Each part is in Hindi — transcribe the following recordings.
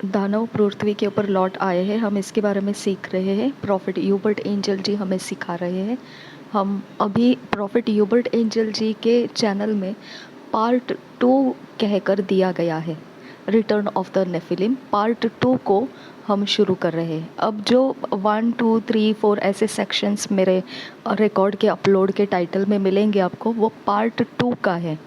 दानव पृथ्वी के ऊपर लौट आए हैं, हम इसके बारे में सीख रहे हैं। प्रॉफिट ह्यूबर्ट एंजल जी हमें सिखा रहे हैं। हम अभी प्रॉफिट ह्यूबर्ट एंजल जी के चैनल में पार्ट 2 कहकर दिया गया है, return of the Nephilim part 2 को हम शुरू कर रहे हैं। अब जो 1 2 3 4 ऐसे सेक्शंस मेरे रिकॉर्ड के अपलोड के टाइटल में मिलेंगे आपको, वो पार्ट 2 का है।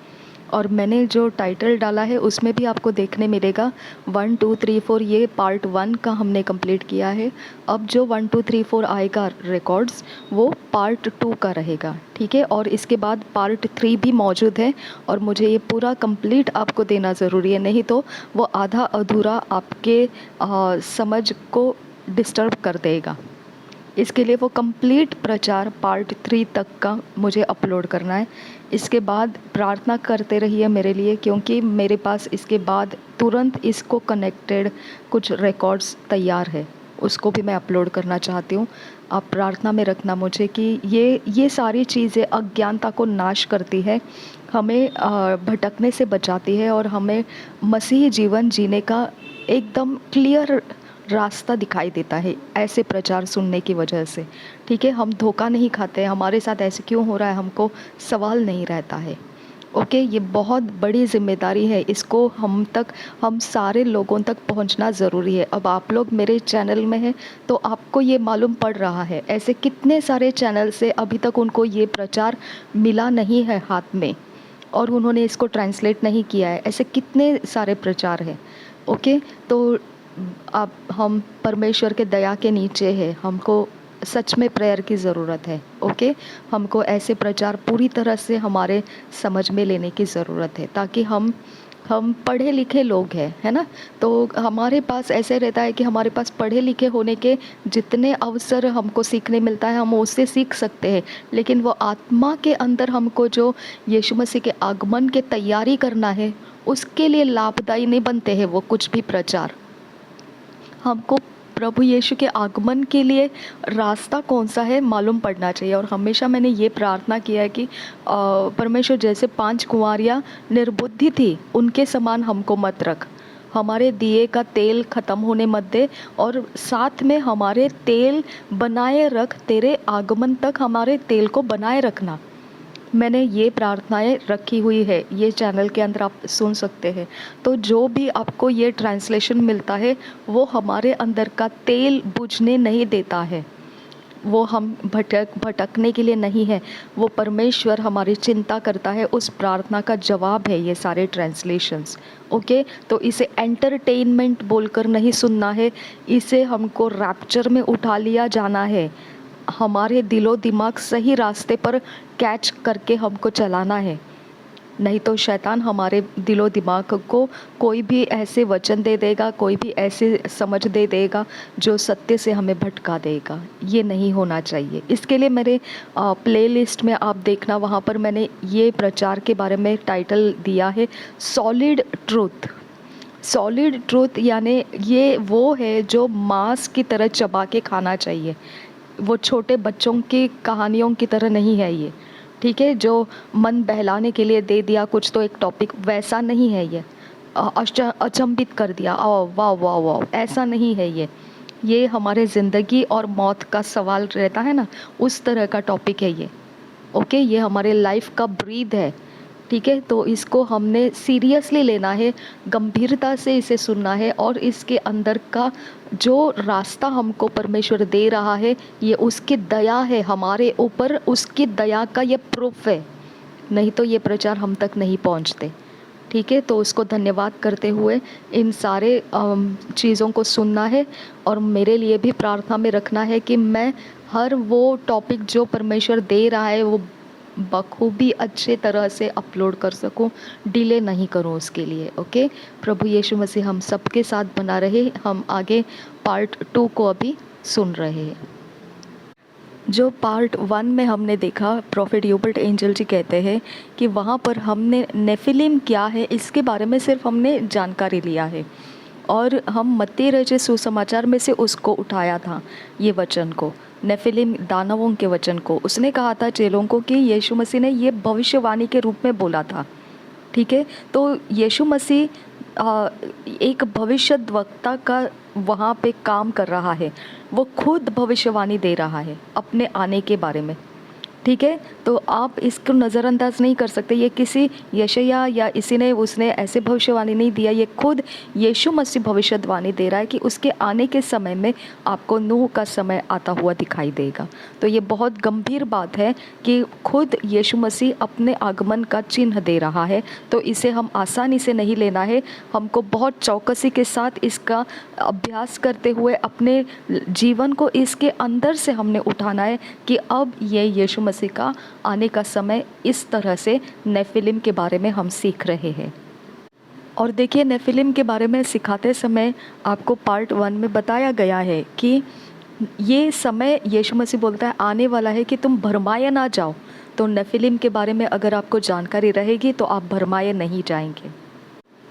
और मैंने जो टाइटल डाला है उसमें भी आपको देखने मिलेगा 1 2 3 4, ये पार्ट 1 का हमने कंप्लीट किया है। अब जो 1 2 3 4 आएगा रिकॉर्ड्स, वो पार्ट 2 का रहेगा, ठीक है। और इसके बाद पार्ट 3 भी मौजूद है और मुझे ये पूरा कंप्लीट आपको देना ज़रूरी है, नहीं तो वो आधा अधूरा आपके समझ को डिस्टर्ब कर देगा। इसके लिए वो कंप्लीट प्रचार पार्ट 3 तक का मुझे अपलोड करना है। इसके बाद प्रार्थना करते रहिए मेरे लिए, क्योंकि मेरे पास इसके बाद तुरंत इसको कनेक्टेड कुछ रिकॉर्ड्स तैयार है, उसको भी मैं अपलोड करना चाहती हूँ। आप प्रार्थना में रखना मुझे कि ये सारी चीज़ें अज्ञानता को नाश करती है, हमें भटकने से बचाती है और हमें मसीही जीवन जीने का एकदम क्लियर रास्ता दिखाई देता है ऐसे प्रचार सुनने की वजह से, ठीक है। हम धोखा नहीं खाते, हमारे साथ ऐसे क्यों हो रहा है हमको सवाल नहीं रहता है। ओके, ये बहुत बड़ी जिम्मेदारी है, इसको हम सारे लोगों तक पहुंचना ज़रूरी है। अब आप लोग मेरे चैनल में हैं तो आपको ये मालूम पड़ रहा है, ऐसे कितने सारे चैनल से अभी तक उनको ये प्रचार मिला नहीं है हाथ में और उन्होंने इसको ट्रांसलेट नहीं किया है, ऐसे कितने सारे प्रचार हैं। ओके, तो अब हम परमेश्वर के दया के नीचे हैं, हमको सच में प्रेयर की ज़रूरत है। ओके, हमको ऐसे प्रचार पूरी तरह से हमारे समझ में लेने की ज़रूरत है, ताकि हम पढ़े लिखे लोग हैं, है ना। तो हमारे पास ऐसे रहता है कि हमारे पास पढ़े लिखे होने के जितने अवसर हमको सीखने मिलता है हम उससे सीख सकते हैं, लेकिन वो आत्मा के अंदर हमको जो यीशु मसीह के आगमन के तैयारी करना है, उसके लिए लाभदायी नहीं बनते हैं वो कुछ भी प्रचार। हमको प्रभु यीशु के आगमन के लिए रास्ता कौन सा है मालूम पड़ना चाहिए। और हमेशा मैंने ये प्रार्थना किया है कि परमेश्वर जैसे 5 कुंवारियाँ निर्बुद्धि थी, उनके समान हमको मत रख, हमारे दिए का तेल ख़त्म होने मत दे, और साथ में हमारे तेल बनाए रख, तेरे आगमन तक हमारे तेल को बनाए रखना। मैंने ये प्रार्थनाएं रखी हुई है, ये चैनल के अंदर आप सुन सकते हैं। तो जो भी आपको ये ट्रांसलेशन मिलता है वो हमारे अंदर का तेल बुझने नहीं देता है, वो हम भटकने के लिए नहीं है, वो परमेश्वर हमारी चिंता करता है, उस प्रार्थना का जवाब है ये सारे ट्रांसलेशंस। ओके, तो इसे एंटरटेनमेंट बोलकर नहीं सुनना है, इसे हमको रैप्चर में उठा लिया जाना है, हमारे दिलो दिमाग सही रास्ते पर कैच करके हमको चलाना है। नहीं तो शैतान हमारे दिलो दिमाग को कोई भी ऐसे वचन दे देगा, कोई भी ऐसे समझ दे देगा जो सत्य से हमें भटका देगा। ये नहीं होना चाहिए। इसके लिए मेरे प्लेलिस्ट में आप देखना, वहाँ पर मैंने ये प्रचार के बारे में टाइटल दिया है सॉलिड ट्रूथ। सॉलिड ट्रूथ यानी ये वो है जो मांस की तरह चबा के खाना चाहिए, वो छोटे बच्चों की कहानियों की तरह नहीं है ये, ठीक है, जो मन बहलाने के लिए दे दिया कुछ तो एक टॉपिक, वैसा नहीं है ये। अचंभित कर दिया, वाह वाह वाह, ऐसा नहीं है ये हमारे ज़िंदगी और मौत का सवाल रहता है ना, उस तरह का टॉपिक है ये। ओके, ये हमारे लाइफ का ब्रीद है, ठीक है। तो इसको हमने सीरियसली लेना है, गंभीरता से इसे सुनना है, और इसके अंदर का जो रास्ता हमको परमेश्वर दे रहा है ये उसकी दया है हमारे ऊपर, उसकी दया का ये प्रूफ है, नहीं तो ये प्रचार हम तक नहीं पहुंचते, ठीक है। तो उसको धन्यवाद करते हुए इन सारे चीज़ों को सुनना है और मेरे लिए भी प्रार्थना में रखना है कि मैं हर वो टॉपिक जो परमेश्वर दे रहा है वो बखूबी अच्छे तरह से अपलोड कर सकूं, डिले नहीं करूं उसके लिए। ओके, प्रभु यीशु मसीह हम सबके साथ बना रहे। हम आगे पार्ट 2 को अभी सुन रहे हैं। जो पार्ट 1 में हमने देखा, प्रॉफिट ह्यूबर्ट एंजल जी कहते हैं कि वहाँ पर हमने नेफिलिम क्या है इसके बारे में सिर्फ हमने जानकारी लिया है, और हम मत्ती रचे सुसमाचार में से उसको उठाया था, ये वचन को, नेफिलिम दानवों के वचन को। उसने कहा था चेलों को कि यीशु मसीह ने ये भविष्यवाणी के रूप में बोला था, ठीक है। तो यीशु मसीह एक भविष्यद्वक्ता का वहाँ पे काम कर रहा है, वो खुद भविष्यवाणी दे रहा है अपने आने के बारे में। ठीक है, तो आप इसको नज़रअंदाज नहीं कर सकते। ये किसी यशायाह या इसी ने उसने ऐसे भविष्यवाणी नहीं दिया, ये खुद यीशु मसीह भविष्यवाणी दे रहा है कि उसके आने के समय में आपको नूह का समय आता हुआ दिखाई देगा। तो ये बहुत गंभीर बात है कि खुद यीशु मसीह अपने आगमन का चिन्ह दे रहा है। तो इसे हम आसानी से नहीं लेना है, हमको बहुत चौकसी के साथ इसका अभ्यास करते हुए अपने जीवन को इसके अंदर से हमने उठाना है कि अब ये यीशु मसीह का आने का समय इस तरह से नेफिलिम के बारे में हम सीख रहे हैं। और देखिए, नेफिलिम के बारे में सिखाते समय आपको पार्ट 1 में बताया गया है कि ये समय यीशु मसीह बोलता है आने वाला है कि तुम भरमाए ना जाओ। तो नेफिलिम के बारे में अगर आपको जानकारी रहेगी तो आप भरमाए नहीं जाएंगे,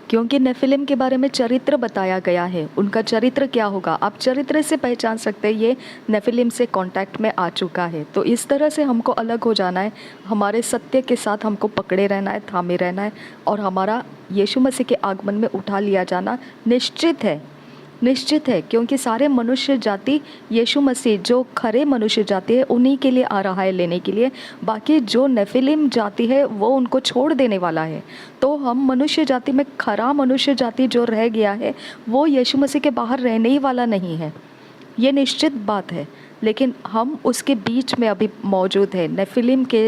क्योंकि नेफिलिम के बारे में चरित्र बताया गया है। उनका चरित्र क्या होगा, आप चरित्र से पहचान सकते हैं ये नेफिलिम से कांटेक्ट में आ चुका है। तो इस तरह से हमको अलग हो जाना है, हमारे सत्य के साथ हमको पकड़े रहना है, थामे रहना है, और हमारा यीशु मसीह के आगमन में उठा लिया जाना निश्चित है, निश्चित है। क्योंकि सारे मनुष्य जाति यीशु मसीह जो खरे मनुष्य जाति है उन्हीं के लिए आ रहा है लेने के लिए। बाकी जो नेफिलिम जाति है वो उनको छोड़ देने वाला है। तो हम मनुष्य जाति में खरा मनुष्य जाति जो रह गया है वो यीशु मसीह के बाहर रहने ही वाला नहीं है, ये निश्चित बात है। लेकिन हम उसके बीच में अभी मौजूद है। नेफिलिम के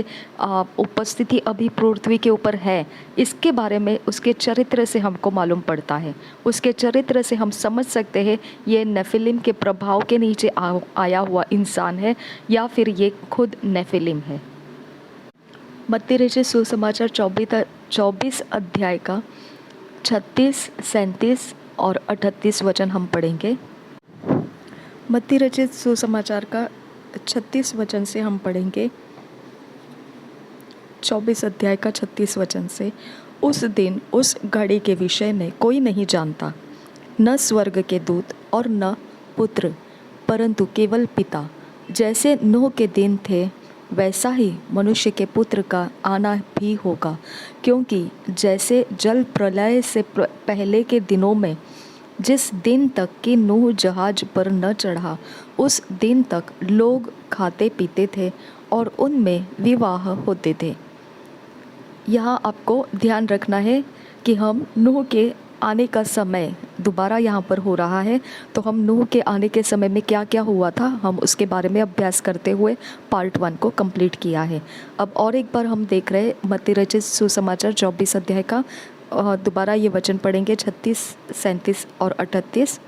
उपस्थिति अभी पृथ्वी के ऊपर है, इसके बारे में उसके चरित्र से हमको मालूम पड़ता है। उसके चरित्र से हम समझ सकते हैं ये नेफिलिम के प्रभाव के नीचे आया हुआ इंसान है या फिर ये खुद नेफिलिम है। मत्ती रचित सुसमाचार 24 अध्याय का 36, 37 और 38 वचन हम पढ़ेंगे। मत्ती रचित सुसमाचार का 36 वचन से हम पढ़ेंगे, 24 अध्याय का 36 वचन से। उस दिन उस घड़ी के विषय में कोई नहीं जानता, न स्वर्ग के दूत और न पुत्र, परंतु केवल पिता। जैसे नूह के दिन थे वैसा ही मनुष्य के पुत्र का आना भी होगा। क्योंकि जैसे जल प्रलय से पहले के दिनों में जिस दिन तक कि नूह जहाज पर न चढ़ा उस दिन तक लोग खाते पीते थे और उनमें विवाह होते थे। यहाँ आपको ध्यान रखना है कि हम नूह के आने का समय दोबारा यहाँ पर हो रहा है। तो हम नूह के आने के समय में क्या क्या हुआ था हम उसके बारे में अभ्यास करते हुए पार्ट 1 को कंप्लीट किया है। अब और एक बार हम देख रहे मत्ती रचित सुसमाचार 24 अध्याय का दोबारा ये वचन पढ़ेंगे 36, 37 और 38।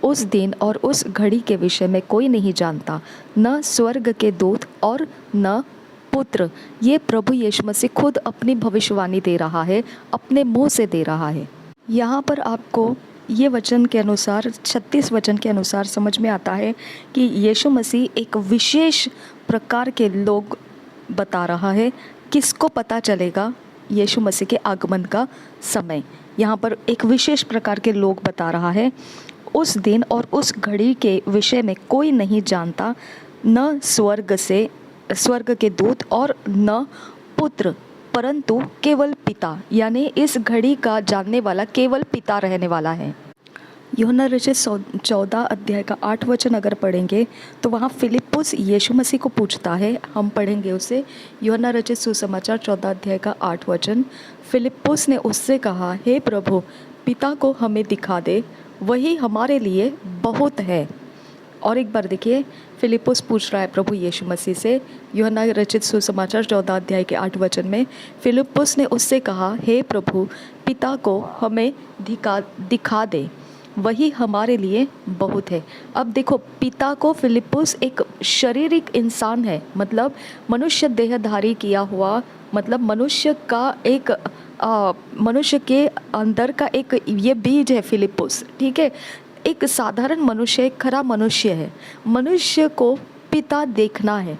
उस दिन और उस घड़ी के विषय में कोई नहीं जानता, न स्वर्ग के दूत और न पुत्र। ये प्रभु यीशु मसीह खुद अपनी भविष्यवाणी दे रहा है, अपने मुंह से दे रहा है। यहाँ पर आपको ये वचन के अनुसार 36 वचन के अनुसार समझ में आता है कि यीशु मसीह एक विशेष प्रकार के लोग बता रहा है। किसको पता चलेगा यीशु मसीह के आगमन का समय? यहाँ पर एक विशेष प्रकार के लोग बता रहा है। उस दिन और उस घड़ी के विषय में कोई नहीं जानता, न स्वर्ग के दूत और न पुत्र, परंतु केवल पिता। यानी इस घड़ी का जानने वाला केवल पिता रहने वाला है। यूहन्ना रचित 14 अध्याय का 8 वचन अगर पढ़ेंगे तो वहाँ फिलिप्पुस यीशु मसीह को पूछता है, हम पढ़ेंगे उसे। यूहन्ना रचित सुसमाचार 14 अध्याय का 8 वचन। फिलिप्पुस ने उससे कहा, हे प्रभु, पिता को हमें दिखा दे, वही हमारे लिए बहुत है। और एक बार देखिए, फिलिप्पुस पूछ रहा है प्रभु यीशु मसीह से। यूहन्ना रचित सुसमाचार 14 अध्याय के 8 वचन में फिलिप्पुस ने उससे कहा, हे प्रभु, पिता को हमें दिखा दे, वही हमारे लिए बहुत है। अब देखो, पिता को फिलिप्पुस एक शारीरिक इंसान है, मतलब मनुष्य देहधारी किया हुआ, मतलब मनुष्य का एक मनुष्य के अंदर का एक ये बीज है फिलिप्पुस, ठीक है। एक साधारण मनुष्य, एक खरा मनुष्य है। मनुष्य को पिता देखना है,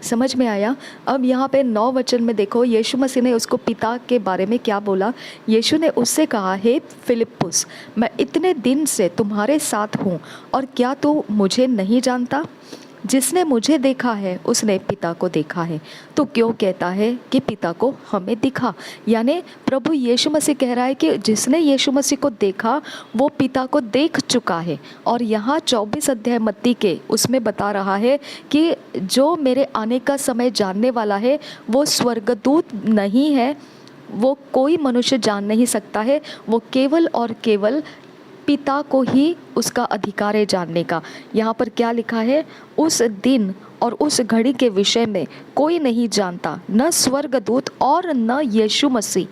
समझ में आया? अब यहाँ पे 9 वचन में देखो, यीशु मसीह ने उसको पिता के बारे में क्या बोला। यीशु ने उससे कहा, हे फिलिप्पुस, मैं इतने दिन से तुम्हारे साथ हूँ और क्या तू मुझे नहीं जानता? जिसने मुझे देखा है उसने पिता को देखा है। तो क्यों कहता है कि पिता को हमें दिखा, यानी प्रभु यीशु मसीह कह रहा है कि जिसने यीशु मसीह को देखा वो पिता को देख चुका है। और यहाँ 24 अध्याय मत्ती के उसमें बता रहा है कि जो मेरे आने का समय जानने वाला है वो स्वर्गदूत नहीं है, वो कोई मनुष्य जान नहीं सकता है, वो केवल और केवल पिता को ही उसका अधिकार है जानने का। यहाँ पर क्या लिखा है, उस दिन और उस घड़ी के विषय में कोई नहीं जानता, न स्वर्गदूत और न यीशु मसीह,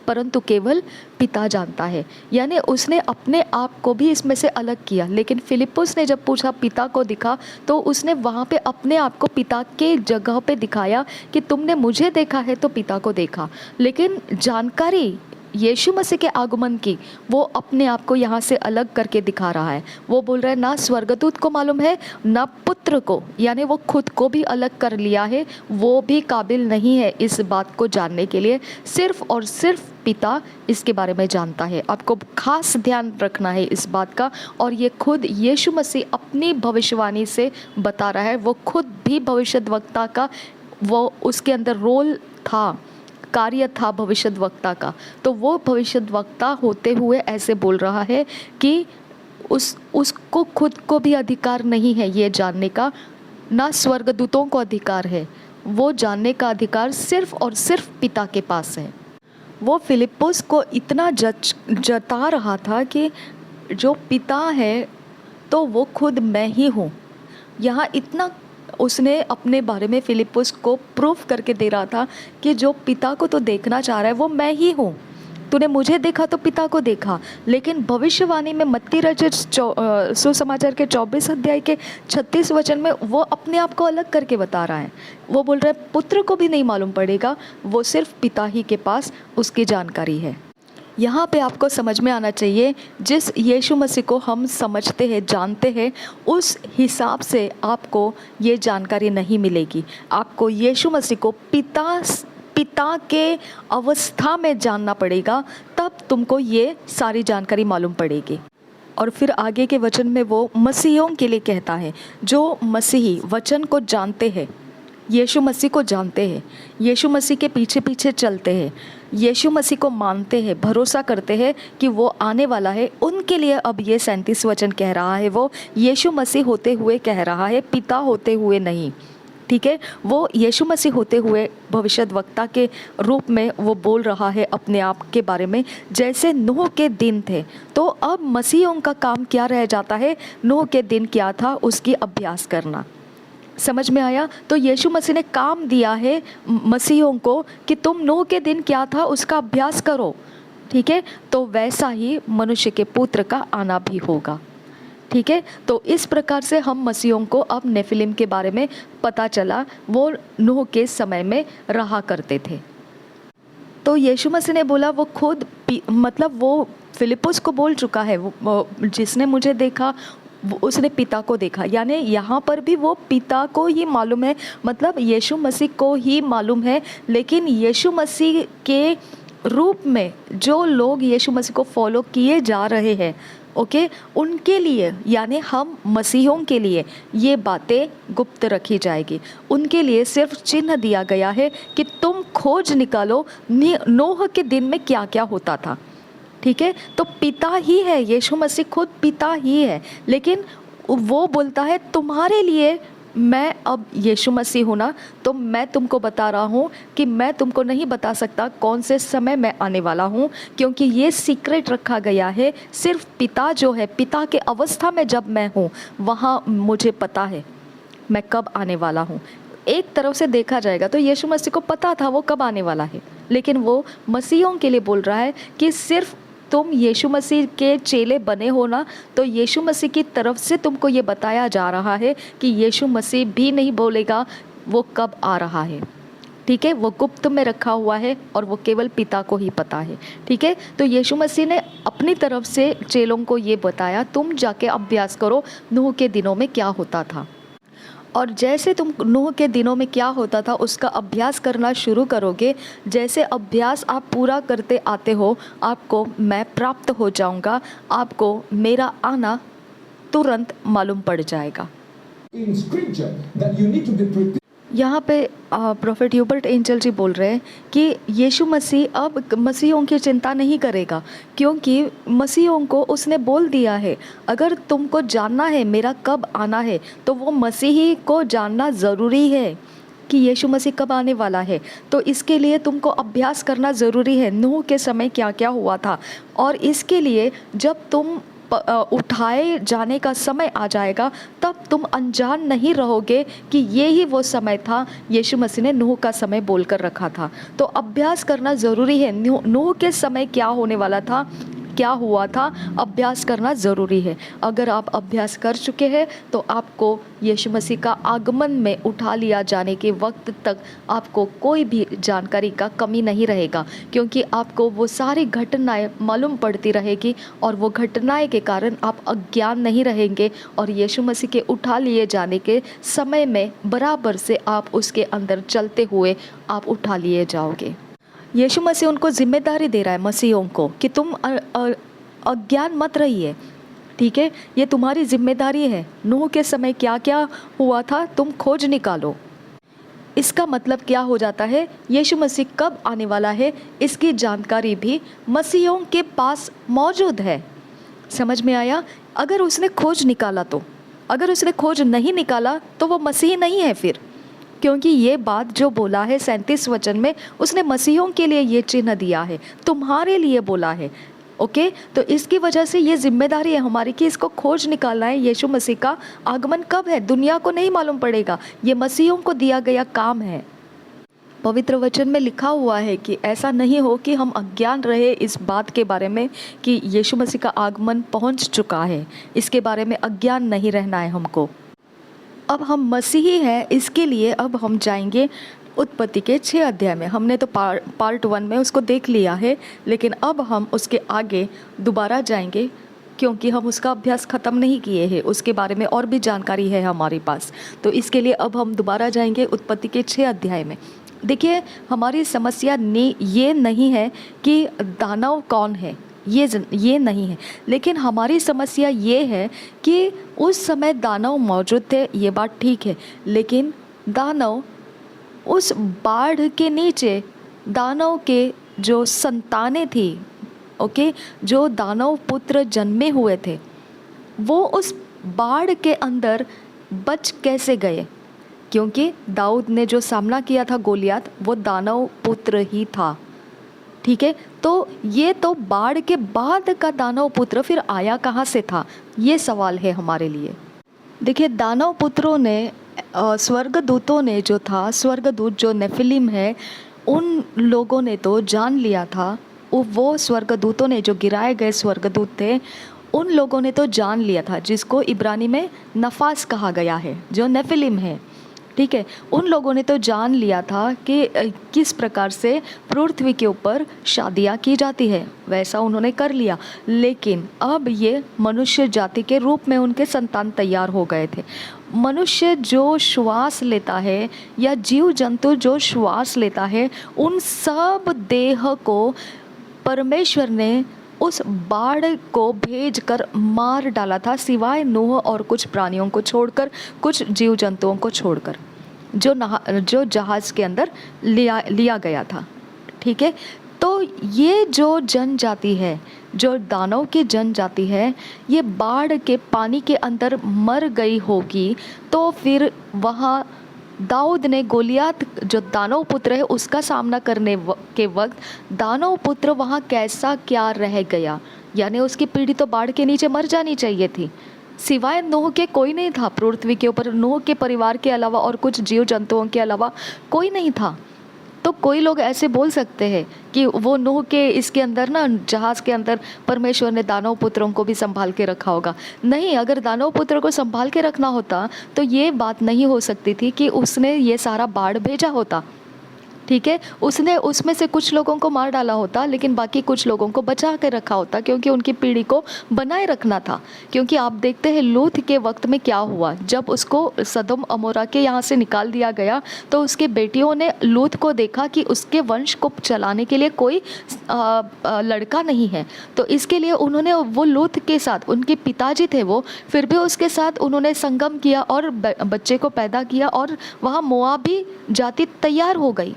परंतु केवल पिता जानता है। यानी उसने अपने आप को भी इसमें से अलग किया। लेकिन फिलिप्पुस ने जब पूछा पिता को दिखा, तो उसने वहाँ पे अपने आप को पिता के जगह पे दिखाया कि तुमने मुझे देखा है तो पिता को देखा। लेकिन जानकारी यीशु मसीह के आगमन की वो अपने आप को यहाँ से अलग करके दिखा रहा है। वो बोल रहा है ना स्वर्गदूत को मालूम है ना पुत्र को, यानी वो खुद को भी अलग कर लिया है, वो भी काबिल नहीं है इस बात को जानने के लिए। सिर्फ और सिर्फ पिता इसके बारे में जानता है। आपको खास ध्यान रखना है इस बात का। और ये खुद यीशु मसीह अपनी भविष्यवाणी से बता रहा है। वो खुद भी भविष्यद्वक्ता का वो उसके अंदर रोल था, कार्य था भविष्यद्वक्ता का। तो वो भविष्यद्वक्ता होते हुए ऐसे बोल रहा है कि उसको खुद को भी अधिकार नहीं है ये जानने का, ना स्वर्गदूतों को अधिकार है। वो जानने का अधिकार सिर्फ और सिर्फ पिता के पास है। वो फिलिप्पुस को इतना जता रहा था कि जो पिता है तो वो खुद मैं ही हूँ। यहाँ इतना उसने अपने बारे में फिलिप्पुस को प्रूफ करके दे रहा था कि जो पिता को तो देखना चाह रहा है वो मैं ही हूँ। तूने मुझे देखा तो पिता को देखा। लेकिन भविष्यवाणी में मत्ती रचित सुसमाचार के 24 अध्याय के 36 वचन में वो अपने आप को अलग करके बता रहा है। वो बोल रहा है पुत्र को भी नहीं मालूम पड़ेगा, वो सिर्फ पिता ही के पास उसकी जानकारी है। यहाँ पे आपको समझ में आना चाहिए, जिस यीशु मसीह को हम समझते हैं जानते हैं उस हिसाब से आपको ये जानकारी नहीं मिलेगी। आपको यीशु मसीह को पिता के अवस्था में जानना पड़ेगा, तब तुमको ये सारी जानकारी मालूम पड़ेगी। और फिर आगे के वचन में वो मसीहियों के लिए कहता है, जो मसीही वचन को जानते हैं, यीशु मसीह को जानते हैं, यीशु मसीह के पीछे पीछे चलते हैं, यीशु मसीह को मानते हैं, भरोसा करते हैं कि वो आने वाला है, उनके लिए अब ये 37 वचन कह रहा है। वो यीशु मसीह होते हुए कह रहा है, पिता होते हुए नहीं। ठीक है, वो यीशु मसीह होते हुए भविष्यद्वक्ता के रूप में वो बोल रहा है अपने आप के बारे में। जैसे नूह के दिन थे, तो अब मसीहों का काम क्या रह जाता है, नूह के दिन क्या था उसकी अभ्यास करना। समझ में आया? तो यीशु मसीह ने काम दिया है मसीहों को कि तुम नूह के दिन क्या था उसका अभ्यास करो। ठीक है, तो वैसा ही मनुष्य के पुत्र का आना भी होगा। ठीक है, तो इस प्रकार से हम मसीहों को अब नेफिलिम के बारे में पता चला, वो नूह के समय में रहा करते थे। तो यीशु मसीह ने बोला वो खुद मतलब वो फिलिप्पुस को बोल चुका है, वो जिसने मुझे देखा उसने पिता को देखा। यानी यहाँ पर भी वो पिता को ही मालूम है, मतलब यीशु मसीह को ही मालूम है। लेकिन यीशु मसीह के रूप में जो लोग यीशु मसीह को फॉलो किए जा रहे हैं, ओके, उनके लिए यानी हम मसीहों के लिए ये बातें गुप्त रखी जाएगी। उनके लिए सिर्फ चिन्ह दिया गया है कि तुम खोज निकालो नूह के दिन में क्या क्या होता था। ठीक है, तो पिता ही है, यीशु मसीह खुद पिता ही है। लेकिन वो बोलता है तुम्हारे लिए मैं अब यीशु मसीह हूँ ना, तो मैं तुमको बता रहा हूँ कि मैं तुमको नहीं बता सकता कौन से समय मैं आने वाला हूँ, क्योंकि ये सीक्रेट रखा गया है। सिर्फ पिता जो है, पिता के अवस्था में जब मैं हूँ वहाँ मुझे पता है मैं कब आने वाला हूँ। एक तरफ से देखा जाएगा तो यीशु मसीह को पता था वो कब आने वाला है, लेकिन वो मसीहों के लिए बोल रहा है कि सिर्फ तुम यीशु मसीह के चेले बने हो ना, तो यीशु मसीह की तरफ से तुमको ये बताया जा रहा है कि यीशु मसीह भी नहीं बोलेगा वो कब आ रहा है। ठीक है, वो गुप्त में रखा हुआ है और वो केवल पिता को ही पता है। ठीक है, तो यीशु मसीह ने अपनी तरफ से चेलों को ये बताया तुम जाके अभ्यास करो नूह के दिनों में क्या होता था। और जैसे तुम नूह के दिनों में क्या होता था उसका अभ्यास करना शुरू करोगे, जैसे अभ्यास आप पूरा करते आते हो, आपको मैं प्राप्त हो जाऊंगा, आपको मेरा आना तुरंत मालूम पड़ जाएगा। in scripture that you need to be prepared. यहाँ पे प्रोफेट ह्यूबर्ट एंजल जी बोल रहे हैं कि यीशु मसीह अब मसीहों की चिंता नहीं करेगा, क्योंकि मसीहों को उसने बोल दिया है अगर तुमको जानना है मेरा कब आना है तो वो मसीही को जानना ज़रूरी है कि यीशु मसीह कब आने वाला है। तो इसके लिए तुमको अभ्यास करना ज़रूरी है नूह के समय क्या क्या हुआ था, और इसके लिए जब तुम उठाए जाने का समय आ जाएगा तब तुम अनजान नहीं रहोगे कि ये ही वो समय था यीशु मसीह ने नूह का समय बोलकर रखा था। तो अभ्यास करना ज़रूरी है। नूह के समय क्या होने वाला था, क्या हुआ था, अभ्यास करना ज़रूरी है। अगर आप अभ्यास कर चुके हैं तो आपको यीशु मसीह का आगमन में उठा लिया जाने के वक्त तक आपको कोई भी जानकारी का कमी नहीं रहेगा, क्योंकि आपको वो सारी घटनाएं मालूम पड़ती रहेगी और वो घटनाएं के कारण आप अज्ञान नहीं रहेंगे और यीशु मसीह के उठा लिए जाने के समय में बराबर से आप उसके अंदर चलते हुए आप उठा लिए जाओगे। यीशु मसीह उनको जिम्मेदारी दे रहा है मसीहों को कि तुम अज्ञान मत रहिए, ठीक है, ये तुम्हारी जिम्मेदारी है। नूह के समय क्या क्या हुआ था तुम खोज निकालो। इसका मतलब क्या हो जाता है, यीशु मसीह कब आने वाला है इसकी जानकारी भी मसीहों के पास मौजूद है। समझ में आया? अगर उसने खोज निकाला तो, अगर उसने खोज नहीं निकाला तो वो मसीह नहीं है फिर, क्योंकि ये बात जो बोला है 37 वचन में उसने मसीहों के लिए ये चिन्ह दिया है, तुम्हारे लिए बोला है। ओके, तो इसकी वजह से ये जिम्मेदारी है हमारी कि इसको खोज निकालना है। यीशु मसीह का आगमन कब है दुनिया को नहीं मालूम पड़ेगा, ये मसीहों को दिया गया काम है। पवित्र वचन में लिखा हुआ है कि ऐसा नहीं हो कि हम अज्ञान रहे इस बात के बारे में कि यीशु मसीह का आगमन पहुंच चुका है, इसके बारे में अज्ञान नहीं रहना है हमको। अब हम मसीही हैं, इसके लिए अब हम जाएंगे उत्पत्ति के 6 अध्याय में। हमने तो पार्ट 1 में उसको देख लिया है, लेकिन अब हम उसके आगे दोबारा जाएंगे क्योंकि हम उसका अभ्यास ख़त्म नहीं किए हैं, उसके बारे में और भी जानकारी है हमारे पास। तो इसके लिए अब हम दोबारा जाएंगे उत्पत्ति के 6 अध्याय में। देखिए, हमारी समस्या ये नहीं है कि दानव कौन है, ये नहीं है, लेकिन हमारी समस्या ये है कि उस समय दानव मौजूद थे, ये बात ठीक है, लेकिन दानव उस बाढ़ के नीचे दानव के जो संतानें थी, ओके, जो दानव पुत्र जन्मे हुए थे, वो उस बाढ़ के अंदर बच कैसे गए? क्योंकि दाऊद ने जो सामना किया था गोलियात, वो दानव पुत्र ही था, ठीक है। तो ये तो बाढ़ के बाद का दानव पुत्र फिर आया कहाँ से था, ये सवाल है हमारे लिए। देखिए, दानव पुत्रों ने स्वर्गदूतों ने जो था, स्वर्गदूत जो नेफिलिम है, उन लोगों ने तो जान लिया था, वो स्वर्गदूतों ने, जो गिराए गए स्वर्गदूत थे, उन लोगों ने तो जान लिया था, जिसको इब्रानी में नफास कहा गया है, जो नेफिलिम है, ठीक है। उन लोगों ने तो जान लिया था कि किस प्रकार से पृथ्वी के ऊपर शादियाँ की जाती है, वैसा उन्होंने कर लिया। लेकिन अब ये मनुष्य जाति के रूप में उनके संतान तैयार हो गए थे। मनुष्य जो श्वास लेता है या जीव जंतु जो श्वास लेता है, उन सब देह को परमेश्वर ने उस बाढ़ को भेजकर मार डाला था, सिवाय नूह और कुछ प्राणियों को छोड़कर, कुछ जीव जंतुओं को छोड़कर, जो जहाज़ के अंदर लिया गया था, ठीक है। तो ये जो जनजाति है, जो दानव की जनजाति है, ये बाढ़ के पानी के अंदर मर गई होगी। तो फिर वहाँ दाऊद ने गोलियात जो दानव पुत्र है उसका सामना करने के वक्त दानव पुत्र वहाँ कैसा क्या रह गया, यानी उसकी पीढ़ी तो बाढ़ के नीचे मर जानी चाहिए थी। सिवाय नूह के कोई नहीं था पृथ्वी के ऊपर, नूह के परिवार के अलावा और कुछ जीव जंतुओं के अलावा कोई नहीं था। तो कोई लोग ऐसे बोल सकते हैं कि वो नूह के इसके अंदर ना, जहाज़ के अंदर परमेश्वर ने दानव पुत्रों को भी संभाल के रखा होगा। नहीं, अगर दानव पुत्र को संभाल के रखना होता तो ये बात नहीं हो सकती थी कि उसने ये सारा बाढ़ भेजा होता। ठीक है, उसने उसमें से कुछ लोगों को मार डाला होता, लेकिन बाकी कुछ लोगों को बचा के रखा होता, क्योंकि उनकी पीढ़ी को बनाए रखना था। क्योंकि आप देखते हैं लूत के वक्त में क्या हुआ, जब उसको सदोम अमोरा के यहाँ से निकाल दिया गया तो उसके बेटियों ने लूत को देखा कि उसके वंश को चलाने के लिए कोई लड़का नहीं है, तो इसके लिए उन्होंने वो लूत के साथ, उनके पिताजी थे वो, फिर भी उसके साथ उन्होंने संगम किया और बच्चे को पैदा किया, और वहाँ मोआबी जाति तैयार हो गई।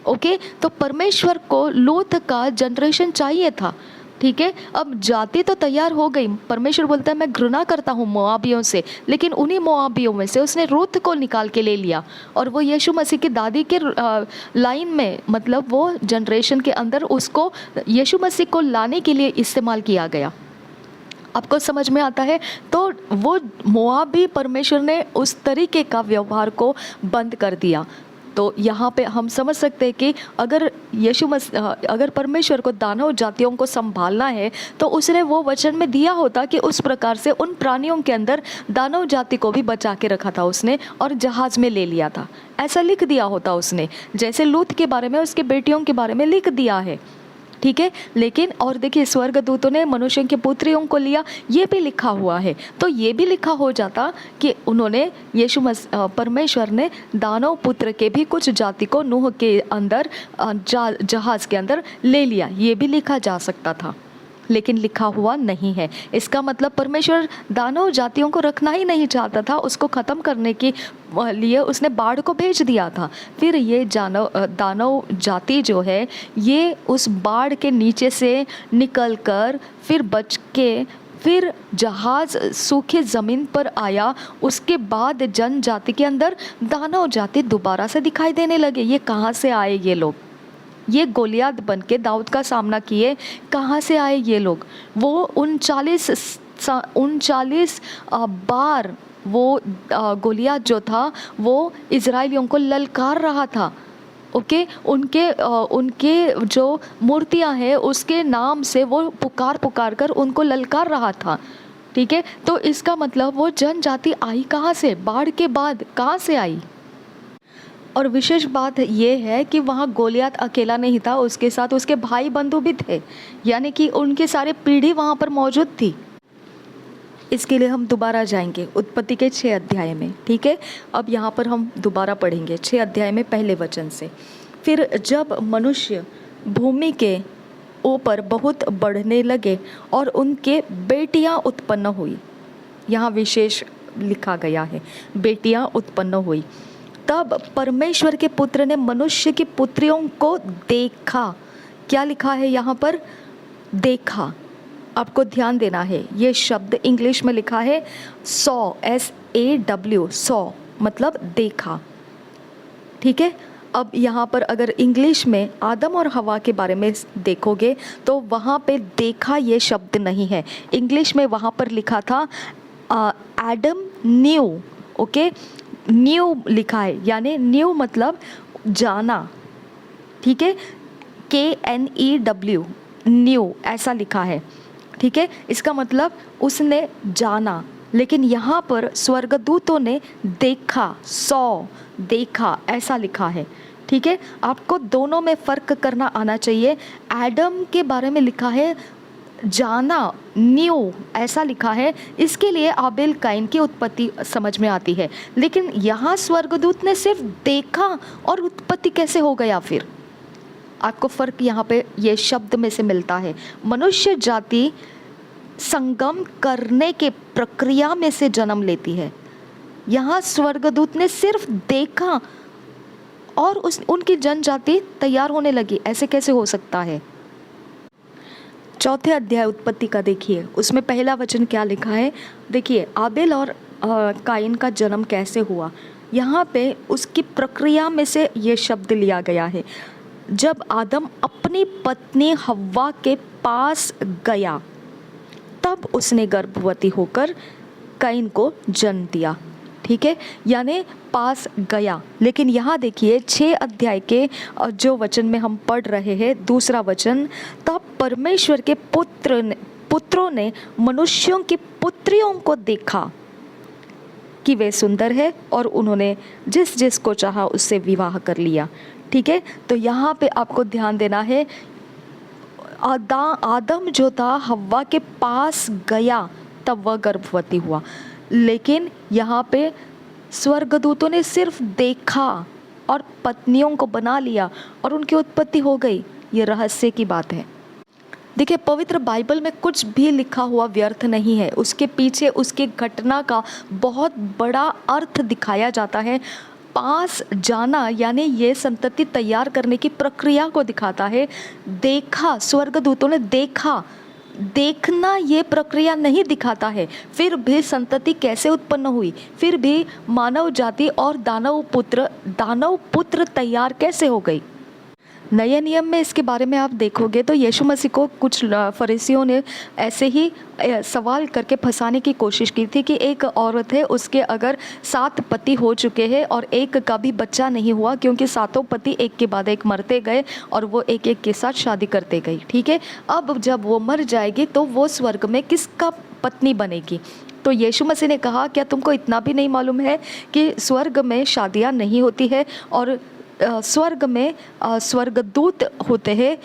ओके, तो परमेश्वर को लूत का जनरेशन चाहिए था। ठीक है, अब जाति तो तैयार हो गई, परमेश्वर बोलता है मैं घृणा करता हूँ मोआबियों से, लेकिन उन्हीं मोआबियों में से उसने रूत को निकाल के ले लिया, और वो यीशु मसीह की दादी के लाइन में, मतलब वो जनरेशन के अंदर उसको यीशु मसीह को लाने के लिए इस्तेमाल किया गया। आपको समझ में आता है? तो वो मोआबी परमेश्वर ने उस तरीके का व्यवहार को बंद कर दिया। तो यहाँ पे हम समझ सकते हैं कि अगर अगर परमेश्वर को दानव जातियों को संभालना है तो उसने वो वचन में दिया होता कि उस प्रकार से उन प्राणियों के अंदर दानव जाति को भी बचा के रखा था उसने, और जहाज में ले लिया था, ऐसा लिख दिया होता उसने, जैसे लूत के बारे में उसके बेटियों के बारे में लिख दिया है। ठीक है, लेकिन और देखिए स्वर्गदूतों ने मनुष्य की पुत्रियों को लिया, ये भी लिखा हुआ है। तो ये भी लिखा हो जाता कि उन्होंने परमेश्वर ने दानव पुत्र के भी कुछ जाति को नूह के अंदर जहाज के अंदर ले लिया, ये भी लिखा जा सकता था, लेकिन लिखा हुआ नहीं है। इसका मतलब परमेश्वर दानव जातियों को रखना ही नहीं चाहता था, उसको ख़त्म करने के लिए उसने बाढ़ को भेज दिया था। फिर ये दानव जाति जो है ये उस बाढ़ के नीचे से निकलकर फिर बच के फिर जहाज़ सूखी ज़मीन पर आया, उसके बाद जनजाति के अंदर दानव जाति दोबारा से दिखाई देने लगे। ये कहाँ से आए ये लोग? ये गोलियात बन के दाऊद का सामना किए, कहाँ से आए ये लोग? वो 39 बार वो गोलियात जो था वो इज़राइलियों को ललकार रहा था। ओके, उनके जो मूर्तियां हैं उसके नाम से वो पुकार कर उनको ललकार रहा था। ठीक है, तो इसका मतलब वो जनजाति आई कहाँ से? बाढ़ के बाद कहाँ से आई? और विशेष बात ये है कि वहाँ गोलियात अकेला नहीं था, उसके साथ उसके भाई बंधु भी थे, यानी कि उनकी सारी पीढ़ी वहाँ पर मौजूद थी। इसके लिए हम दोबारा जाएंगे उत्पत्ति के 6 अध्याय में। ठीक है, अब यहाँ पर हम दोबारा पढ़ेंगे 6 अध्याय में पहले वचन से। फिर जब मनुष्य भूमि के ऊपर बहुत बढ़ने लगे और उनके बेटियाँ उत्पन्न हुई, यहाँ विशेष लिखा गया है बेटियाँ उत्पन्न हुई, तब परमेश्वर के पुत्र ने मनुष्य की पुत्रियों को देखा। क्या लिखा है यहाँ पर? देखा। आपको ध्यान देना है, ये शब्द इंग्लिश में लिखा है सॉ, SAW, सॉ मतलब देखा। ठीक है, अब यहाँ पर अगर इंग्लिश में आदम और हवा के बारे में देखोगे तो वहाँ पे देखा ये शब्द नहीं है। इंग्लिश में वहाँ पर लिखा था एडम न्यू। ओके, न्यू लिखा है, यानी न्यू मतलब जाना। ठीक है, KNEW, न्यू ऐसा लिखा है। ठीक है, इसका मतलब उसने जाना, लेकिन यहाँ पर स्वर्गदूतों ने देखा, सॉ, देखा ऐसा लिखा है। ठीक है, आपको दोनों में फ़र्क करना आना चाहिए। एडम के बारे में लिखा है जाना, न्यू ऐसा लिखा है, इसके लिए आबेल काइन की उत्पत्ति समझ में आती है, लेकिन यहाँ स्वर्गदूत ने सिर्फ देखा और उत्पत्ति कैसे हो गया? फिर आपको फ़र्क यहाँ पे ये शब्द में से मिलता है। मनुष्य जाति संगम करने के प्रक्रिया में से जन्म लेती है, यहाँ स्वर्गदूत ने सिर्फ देखा और उनकी जनजाति तैयार होने लगी। ऐसे कैसे हो सकता है? 4 अध्याय उत्पत्ति का देखिए, उसमें पहला वचन क्या लिखा है? देखिए, आबेल और काइन का जन्म कैसे हुआ। यहाँ पे उसकी प्रक्रिया में से ये शब्द लिया गया है। जब आदम अपनी पत्नी हव्वा के पास गया तब उसने गर्भवती होकर काइन को जन्म दिया। ठीक है, यानी पास गया। लेकिन यहाँ देखिए 6 अध्याय के जो वचन में हम पढ़ रहे हैं, दूसरा वचन, तब परमेश्वर के पुत्रों ने मनुष्यों की पुत्रियों को देखा कि वे सुंदर है और उन्होंने जिस जिस को चाहा उससे विवाह कर लिया। ठीक है, तो यहाँ पे आपको ध्यान देना है, आदम जो था हव्वा के पास गया तब वह गर्भवती हुआ, लेकिन यहाँ पे स्वर्गदूतों ने सिर्फ देखा और पत्नियों को बना लिया और उनकी उत्पत्ति हो गई। ये रहस्य की बात है। देखिए, पवित्र बाइबल में कुछ भी लिखा हुआ व्यर्थ नहीं है, उसके पीछे उसके घटना का बहुत बड़ा अर्थ दिखाया जाता है। पास जाना यानी ये संतति तैयार करने की प्रक्रिया को दिखाता है। देखा, स्वर्गदूतों ने देखा, देखना ये प्रक्रिया नहीं दिखाता है। फिर भी संतति कैसे उत्पन्न हुई, फिर भी मानव जाति और दानव पुत्र तैयार कैसे हो गई। नए नियम में इसके बारे में आप देखोगे तो यीशु मसीह को कुछ फरीसियों ने ऐसे ही सवाल करके फंसाने की कोशिश की थी कि एक औरत है, उसके अगर 7 पति हो चुके हैं और एक का भी बच्चा नहीं हुआ, क्योंकि 7 पति एक के बाद एक मरते गए और वो एक एक के साथ शादी करते गई। ठीक है, अब जब वो मर जाएगी तो वो स्वर्ग में किसका पत्नी बनेगी। तो यीशु मसीह ने कहा, क्या तुमको इतना भी नहीं मालूम है कि स्वर्ग में शादियाँ नहीं होती है और स्वर्ग में स्वर्गदूत होते हैं,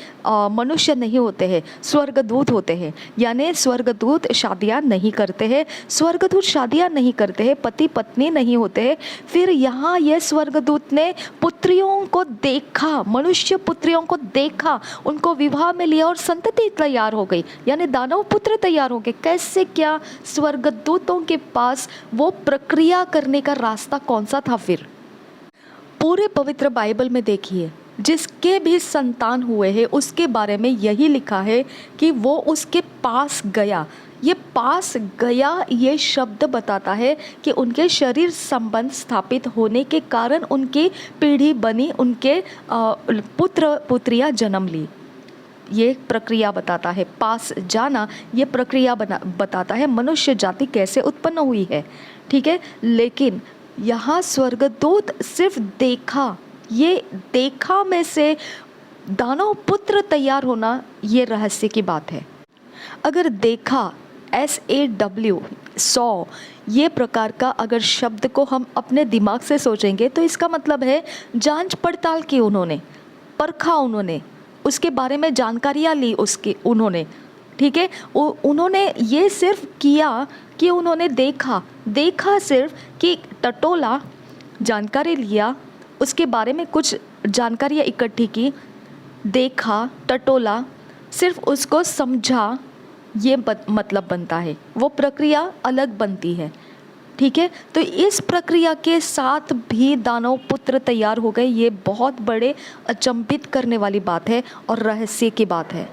मनुष्य नहीं होते हैं, स्वर्गदूत होते हैं। यानी स्वर्गदूत शादियाँ नहीं करते हैं, स्वर्गदूत शादियाँ नहीं करते हैं, पति पत्नी नहीं होते हैं। फिर यहाँ ये स्वर्गदूत ने पुत्रियों को देखा, मनुष्य पुत्रियों को देखा, उनको विवाह में लिया और संतति तैयार हो गई, यानी दानव पुत्र तैयार हो गए। कैसे, क्या स्वर्गदूतों के पास वो प्रक्रिया करने का रास्ता कौन सा था। फिर पूरे पवित्र बाइबल में देखिए, जिसके भी संतान हुए हैं उसके बारे में यही लिखा है कि वो उसके पास गया। ये पास गया, ये शब्द बताता है कि उनके शरीर संबंध स्थापित होने के कारण उनकी पीढ़ी बनी, उनके पुत्र पुत्रियां जन्म ली। ये प्रक्रिया बताता है, पास जाना ये प्रक्रिया बताता है मनुष्य जाति कैसे उत्पन्न हुई है। ठीक है, लेकिन यहाँ स्वर्गदूत सिर्फ देखा, ये देखा में से दानव पुत्र तैयार होना ये रहस्य की बात है। अगर देखा SAW 100 ये प्रकार का अगर शब्द को हम अपने दिमाग से सोचेंगे तो इसका मतलब है जांच पड़ताल की उन्होंने, परखा उन्होंने, उसके बारे में जानकारियाँ ली उसकी उन्होंने। ठीक है, उन्होंने ये सिर्फ किया कि उन्होंने देखा सिर्फ कि टटोला, जानकारी लिया, उसके बारे में कुछ जानकारियाँ इकट्ठी की, देखा, टटोला, सिर्फ उसको समझा, ये मतलब बनता है, वो प्रक्रिया अलग बनती है। ठीक है, तो इस प्रक्रिया के साथ भी दानव पुत्र तैयार हो गए, ये बहुत बड़े अचंभित करने वाली बात है और रहस्य की बात है।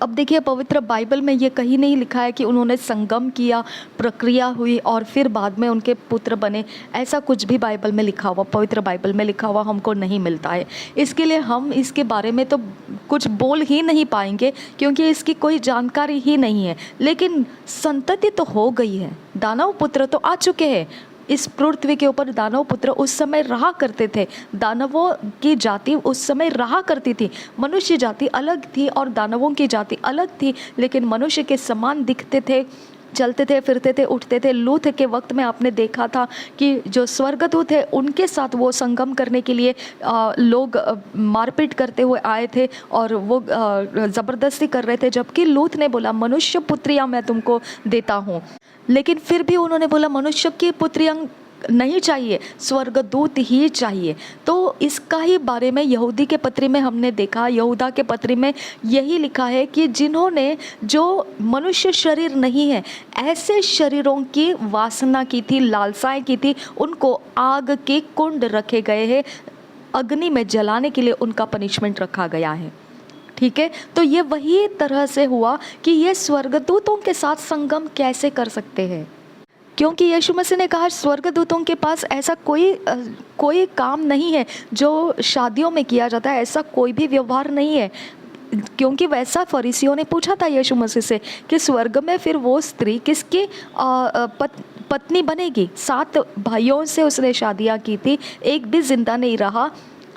अब देखिए, पवित्र बाइबल में ये कहीं नहीं लिखा है कि उन्होंने संगम किया, प्रक्रिया हुई और फिर बाद में उनके पुत्र बने। ऐसा कुछ भी बाइबल में लिखा हुआ, पवित्र बाइबल में लिखा हुआ हमको नहीं मिलता है। इसके लिए हम इसके बारे में तो कुछ बोल ही नहीं पाएंगे क्योंकि इसकी कोई जानकारी ही नहीं है। लेकिन संतति तो हो गई है, दानव पुत्र तो आ चुके हैं इस पृथ्वी के ऊपर। दानव पुत्र उस समय रहा करते थे, दानवों की जाति उस समय रहा करती थी। मनुष्य जाति अलग थी और दानवों की जाति अलग थी, लेकिन मनुष्य के समान दिखते थे, चलते थे, फिरते थे, उठते थे। लूत के वक्त में आपने देखा था कि जो स्वर्गदूत है उनके साथ वो संगम करने के लिए लोग मारपीट करते हुए आए थे और वो ज़बरदस्ती कर रहे थे, जबकि लूत ने बोला मनुष्य पुत्रियाँ मैं तुमको देता हूँ। लेकिन फिर भी उन्होंने बोला मनुष्य की पुत्रियाँ नहीं चाहिए, स्वर्गदूत ही चाहिए। तो इसका ही बारे में यहूदी के पत्री में हमने देखा, यहूदा के पत्री में यही लिखा है कि जिन्होंने जो मनुष्य शरीर नहीं है ऐसे शरीरों की वासना की थी, लालसाएं की थी, उनको आग के कुंड रखे गए हैं, अग्नि में जलाने के लिए उनका पनिशमेंट रखा गया है। ठीक है, तो ये वही तरह से हुआ कि ये स्वर्गदूतों के साथ संगम कैसे कर सकते हैं, क्योंकि यीशु मसीह ने कहा स्वर्गदूतों के पास ऐसा कोई काम नहीं है जो शादियों में किया जाता है, ऐसा कोई भी व्यवहार नहीं है। क्योंकि वैसा फरीसियों ने पूछा था यीशु मसीह से कि स्वर्ग में फिर वो स्त्री किसकी पत्नी बनेगी। 7 भाइयों से उसने शादियाँ की थी, एक भी जिंदा नहीं रहा,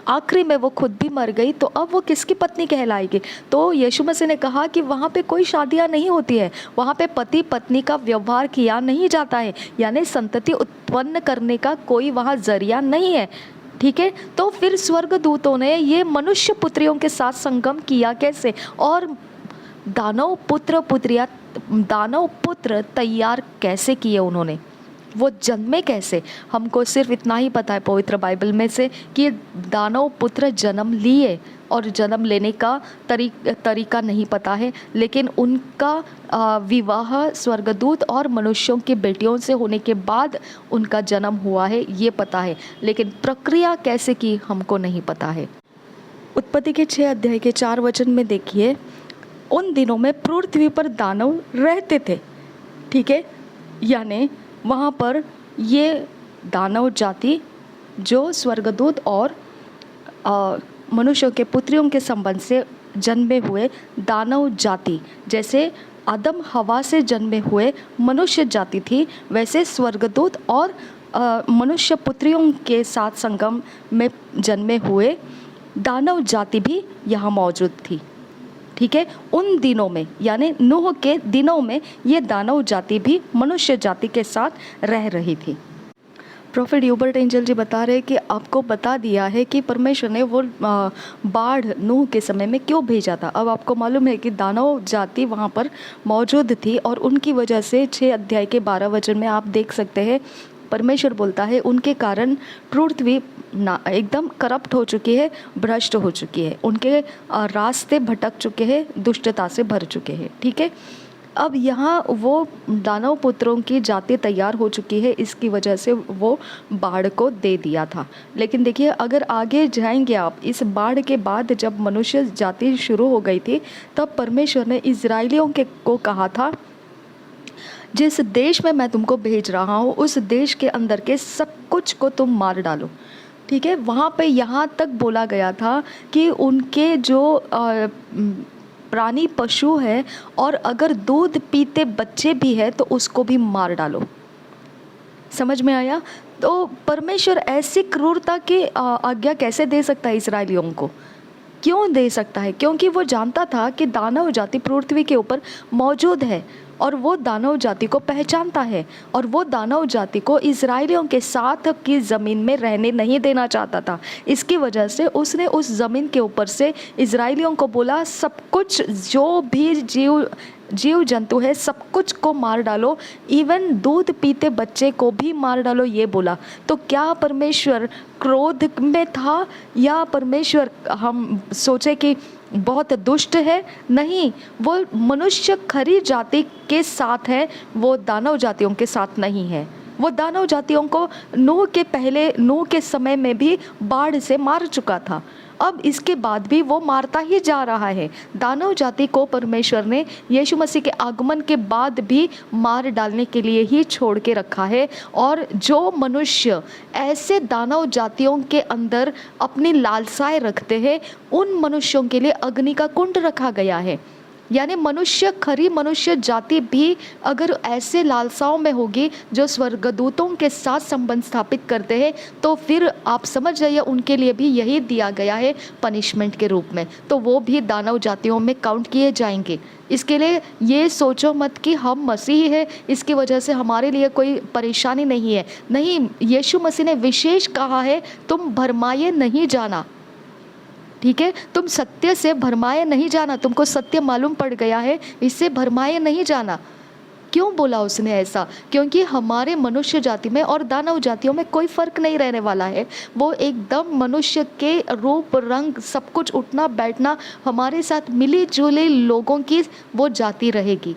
आखिरी में वो खुद भी मर गई, तो अब वो किसकी पत्नी कहलाएगी। तो यीशु मसीह ने कहा कि वहाँ पे कोई शादियाँ नहीं होती है, वहाँ पे पति पत्नी का व्यवहार किया नहीं जाता है, यानी संतति उत्पन्न करने का कोई वहाँ जरिया नहीं है। ठीक है। तो फिर स्वर्गदूतों ने ये मनुष्य पुत्रियों के साथ संगम किया कैसे, और दानव पुत्र तैयार कैसे किए उन्होंने, वो जन्मे कैसे। हमको सिर्फ इतना ही पता है पवित्र बाइबल में से कि दानव पुत्र जन्म लिए, और जन्म लेने का तरीका नहीं पता है, लेकिन उनका विवाह स्वर्गदूत और मनुष्यों की बेटियों से होने के बाद उनका जन्म हुआ है, ये पता है, लेकिन प्रक्रिया कैसे की हमको नहीं पता है। उत्पत्ति के 6 अध्याय के 4 वचन में देखिए, उन दिनों में पृथ्वी पर दानव रहते थे, ठीक है। यानी वहाँ पर ये दानव जाति जो स्वर्गदूत और मनुष्यों के पुत्रियों के संबंध से जन्मे हुए दानव जाति, जैसे आदम हवा से जन्मे हुए मनुष्य जाति थी, वैसे स्वर्गदूत और मनुष्य पुत्रियों के साथ संगम में जन्मे हुए दानव जाति भी यहाँ मौजूद थी, ठीक है। उन दिनों में यानी नूह के दिनों में ये दानव जाति भी मनुष्य जाति के साथ रह रही थी। प्रोफेट ह्यूबर्ट एंजल जी बता रहे हैं कि आपको बता दिया है कि परमेश्वर ने वो बाढ़ नूह के समय में क्यों भेजा था। अब आपको मालूम है कि दानव जाति वहाँ पर मौजूद थी, और उनकी वजह से 6 अध्याय के 12 वचन में आप देख सकते हैं परमेश्वर बोलता है उनके कारण पृथ्वी एकदम करप्ट हो चुकी है, भ्रष्ट हो चुकी है, उनके रास्ते भटक चुके हैं, दुष्टता से भर चुके हैं, ठीक है। अब यहाँ वो दानव पुत्रों की जाति तैयार हो चुकी है, इसकी वजह से वो बाढ़ को दे दिया था। लेकिन देखिए अगर आगे जाएंगे आप, इस बाढ़ के बाद जब मनुष्य जाति शुरू हो गई थी, तब परमेश्वर ने इजराइलियों को कहा था, जिस देश में मैं तुमको भेज रहा हूँ उस देश के अंदर के सब कुछ को तुम मार डालो, ठीक है। वहाँ पे यहाँ तक बोला गया था कि उनके जो प्राणी पशु है और अगर दूध पीते बच्चे भी है तो उसको भी मार डालो। समझ में आया? तो परमेश्वर ऐसी क्रूरता की आज्ञा कैसे दे सकता है इस्राएलियों को? क्यों दे सकता है? क्योंकि वो जानता था कि दानव जाति पृथ्वी के ऊपर मौजूद है और वो दानव जाति को पहचानता है, और वो दानव जाति को इजराइलियों के साथ की ज़मीन में रहने नहीं देना चाहता था। इसकी वजह से उसने उस ज़मीन के ऊपर से इजराइलियों को बोला, सब कुछ जो भी जीव जंतु है सब कुछ को मार डालो, इवन दूध पीते बच्चे को भी मार डालो, ये बोला। तो क्या परमेश्वर क्रोध में था, या परमेश्वर हम सोचे कि बहुत दुष्ट है? नहीं, वो मनुष्य खरी जाति के साथ है, वो दानव जातियों के साथ नहीं है। वो दानव जातियों को नूह के समय में भी बाढ़ से मार चुका था, अब इसके बाद भी वो मारता ही जा रहा है। दानव जाति को परमेश्वर ने यीशु मसीह के आगमन के बाद भी मार डालने के लिए ही छोड़ के रखा है, और जो मनुष्य ऐसे दानव जातियों के अंदर अपनी लालसाएं रखते हैं, उन मनुष्यों के लिए अग्नि का कुंड रखा गया है। यानी खरी मनुष्य जाति भी अगर ऐसे लालसाओं में होगी जो स्वर्गदूतों के साथ संबंध स्थापित करते हैं, तो फिर आप समझ जाइए उनके लिए भी यही दिया गया है पनिशमेंट के रूप में, तो वो भी दानव जातियों में काउंट किए जाएंगे। इसके लिए ये सोचो मत कि हम मसीही है इसकी वजह से हमारे लिए कोई परेशानी नहीं है। नहीं, यीशु मसीह ने विशेष कहा है, तुम भरमाए नहीं जाना, ठीक है। तुम सत्य से भरमाए नहीं जाना, तुमको सत्य मालूम पड़ गया है, इससे भरमाए नहीं जाना। क्यों बोला उसने ऐसा? क्योंकि हमारे मनुष्य जाति में और दानव जातियों में कोई फर्क नहीं रहने वाला है। वो एकदम मनुष्य के रूप रंग सब कुछ उठना बैठना हमारे साथ मिली जुली लोगों की वो जाति रहेगी।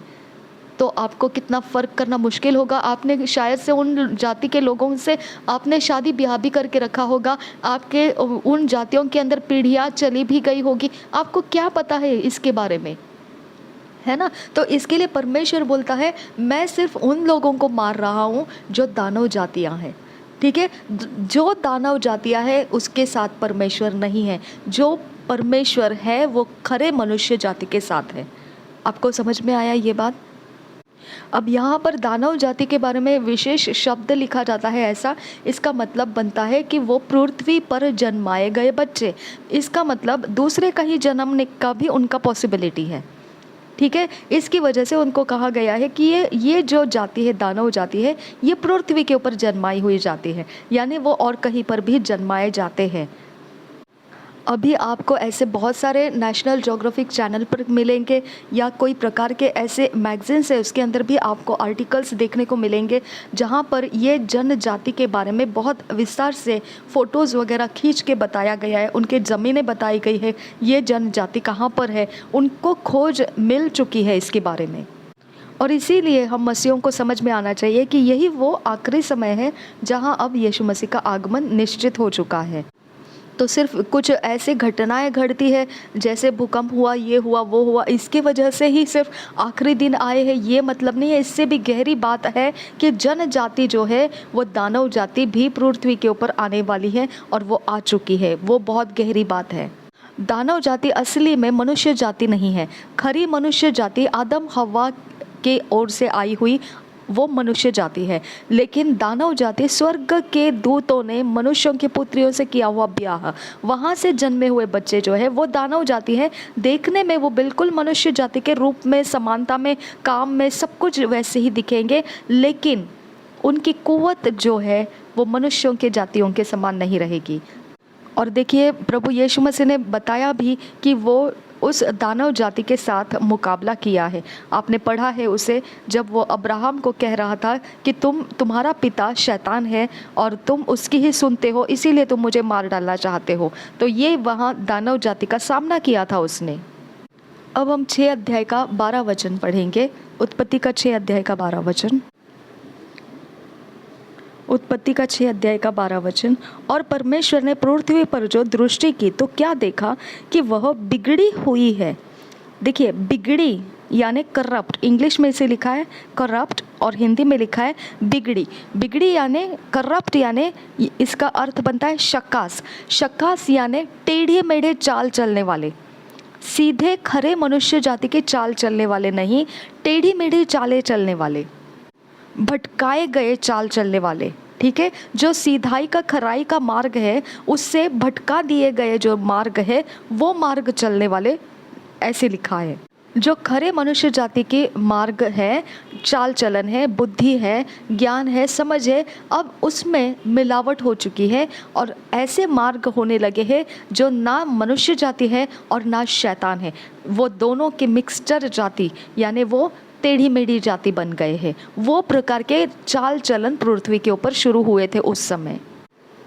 तो आपको कितना फ़र्क करना मुश्किल होगा। आपने शायद से उन जाति के लोगों से आपने शादी ब्याह भी करके रखा होगा, आपके उन जातियों के अंदर पीढ़ियाँ चली भी गई होगी, आपको क्या पता है इसके बारे में, है ना। तो इसके लिए परमेश्वर बोलता है, मैं सिर्फ उन लोगों को मार रहा हूँ जो दानव जातियाँ हैं, ठीक है। जो दानव जातियाँ हैं उसके साथ परमेश्वर नहीं है, जो परमेश्वर है वो खरे मनुष्य जाति के साथ है। आपको समझ में आया ये बात? अब यहाँ पर दानव जाति के बारे में विशेष शब्द लिखा जाता है ऐसा, इसका मतलब बनता है कि वो पृथ्वी पर जन्माए गए बच्चे, इसका मतलब दूसरे का ही जन्मने का भी उनका पॉसिबिलिटी है, ठीक है। इसकी वजह से उनको कहा गया है कि ये जो जाति है, दानव जाति है, ये पृथ्वी के ऊपर जन्माई हुई जाति है, यानी वो और कहीं पर भी जन्माए जाते हैं। अभी आपको ऐसे बहुत सारे नेशनल ज्योग्राफिक चैनल पर मिलेंगे या कोई प्रकार के ऐसे मैगजीन्स है उसके अंदर भी आपको आर्टिकल्स देखने को मिलेंगे जहाँ पर ये जनजाति के बारे में बहुत विस्तार से फ़ोटोज़ वगैरह खींच के बताया गया है, उनके ज़मीनें बताई गई है, ये जनजाति कहाँ पर है, उनको खोज मिल चुकी है इसके बारे में। और इसीलिए हम मसीहों को समझ में आना चाहिए कि यही वो आखिरी समय है जहाँ अब यीशु मसीह का आगमन निश्चित हो चुका है। तो सिर्फ कुछ ऐसे घटनाएं घटती है जैसे भूकंप हुआ, ये हुआ, वो हुआ, इसकी वजह से ही सिर्फ आखिरी दिन आए हैं, ये मतलब नहीं है। इससे भी गहरी बात है कि जनजाति जो है वो दानव जाति भी पृथ्वी के ऊपर आने वाली है और वो आ चुकी है। वो बहुत गहरी बात है। दानव जाति असली में मनुष्य जाति नहीं है। खरी मनुष्य जाति आदम हव्वा के ओर से आई हुई वो मनुष्य जाति है, लेकिन दानव जाति स्वर्ग के दूतों ने मनुष्यों की पुत्रियों से किया हुआ ब्याह, वहाँ से जन्मे हुए बच्चे जो है वो दानव जाति है। देखने में वो बिल्कुल मनुष्य जाति के रूप में, समानता में, काम में सब कुछ वैसे ही दिखेंगे, लेकिन उनकी कुव्वत जो है वो मनुष्यों के जातियों के समान नहीं रहेगी। और देखिए प्रभु यीशु मसीह ने बताया भी कि वो उस दानव जाति के साथ मुकाबला किया है। आपने पढ़ा है उसे जब वो अब्राहम को कह रहा था कि तुम्हारा पिता शैतान है और तुम उसकी ही सुनते हो, इसीलिए तुम मुझे मार डालना चाहते हो। तो ये वहाँ दानव जाति का सामना किया था उसने। अब हम 6 अध्याय का 12 वचन पढ़ेंगे। उत्पत्ति का 6 अध्याय का 12 वचन। उत्पत्ति का 6 अध्याय का 12 वचन। और परमेश्वर ने पृथ्वी पर जो दृष्टि की तो क्या देखा कि वह बिगड़ी हुई है। देखिए बिगड़ी यानी करप्ट, इंग्लिश में इसे लिखा है करप्ट और हिंदी में लिखा है बिगड़ी। बिगड़ी यानी करप्ट, यानी इसका अर्थ बनता है शक्कास। शक्कास यानी टेढ़े मेढ़े चाल चलने वाले, सीधे खरे मनुष्य जाति के चाल चलने वाले नहीं, टेढ़ी मेढ़ी चालें चलने वाले, भटकाए गए चाल चलने वाले। ठीक है, जो सीधाई का, खराई का मार्ग है उससे भटका दिए गए जो मार्ग है वो मार्ग चलने वाले, ऐसे लिखा है। जो खरे मनुष्य जाति के मार्ग है, चाल चलन है, बुद्धि है, ज्ञान है, समझ है, अब उसमें मिलावट हो चुकी है और ऐसे मार्ग होने लगे हैं जो ना मनुष्य जाति है और ना शैतान है। वो दोनों के मिक्सचर जाति यानी वो टेढ़ी मेढ़ी जाति बन गए हैं। वो प्रकार के चाल चलन पृथ्वी के ऊपर शुरू हुए थे उस समय।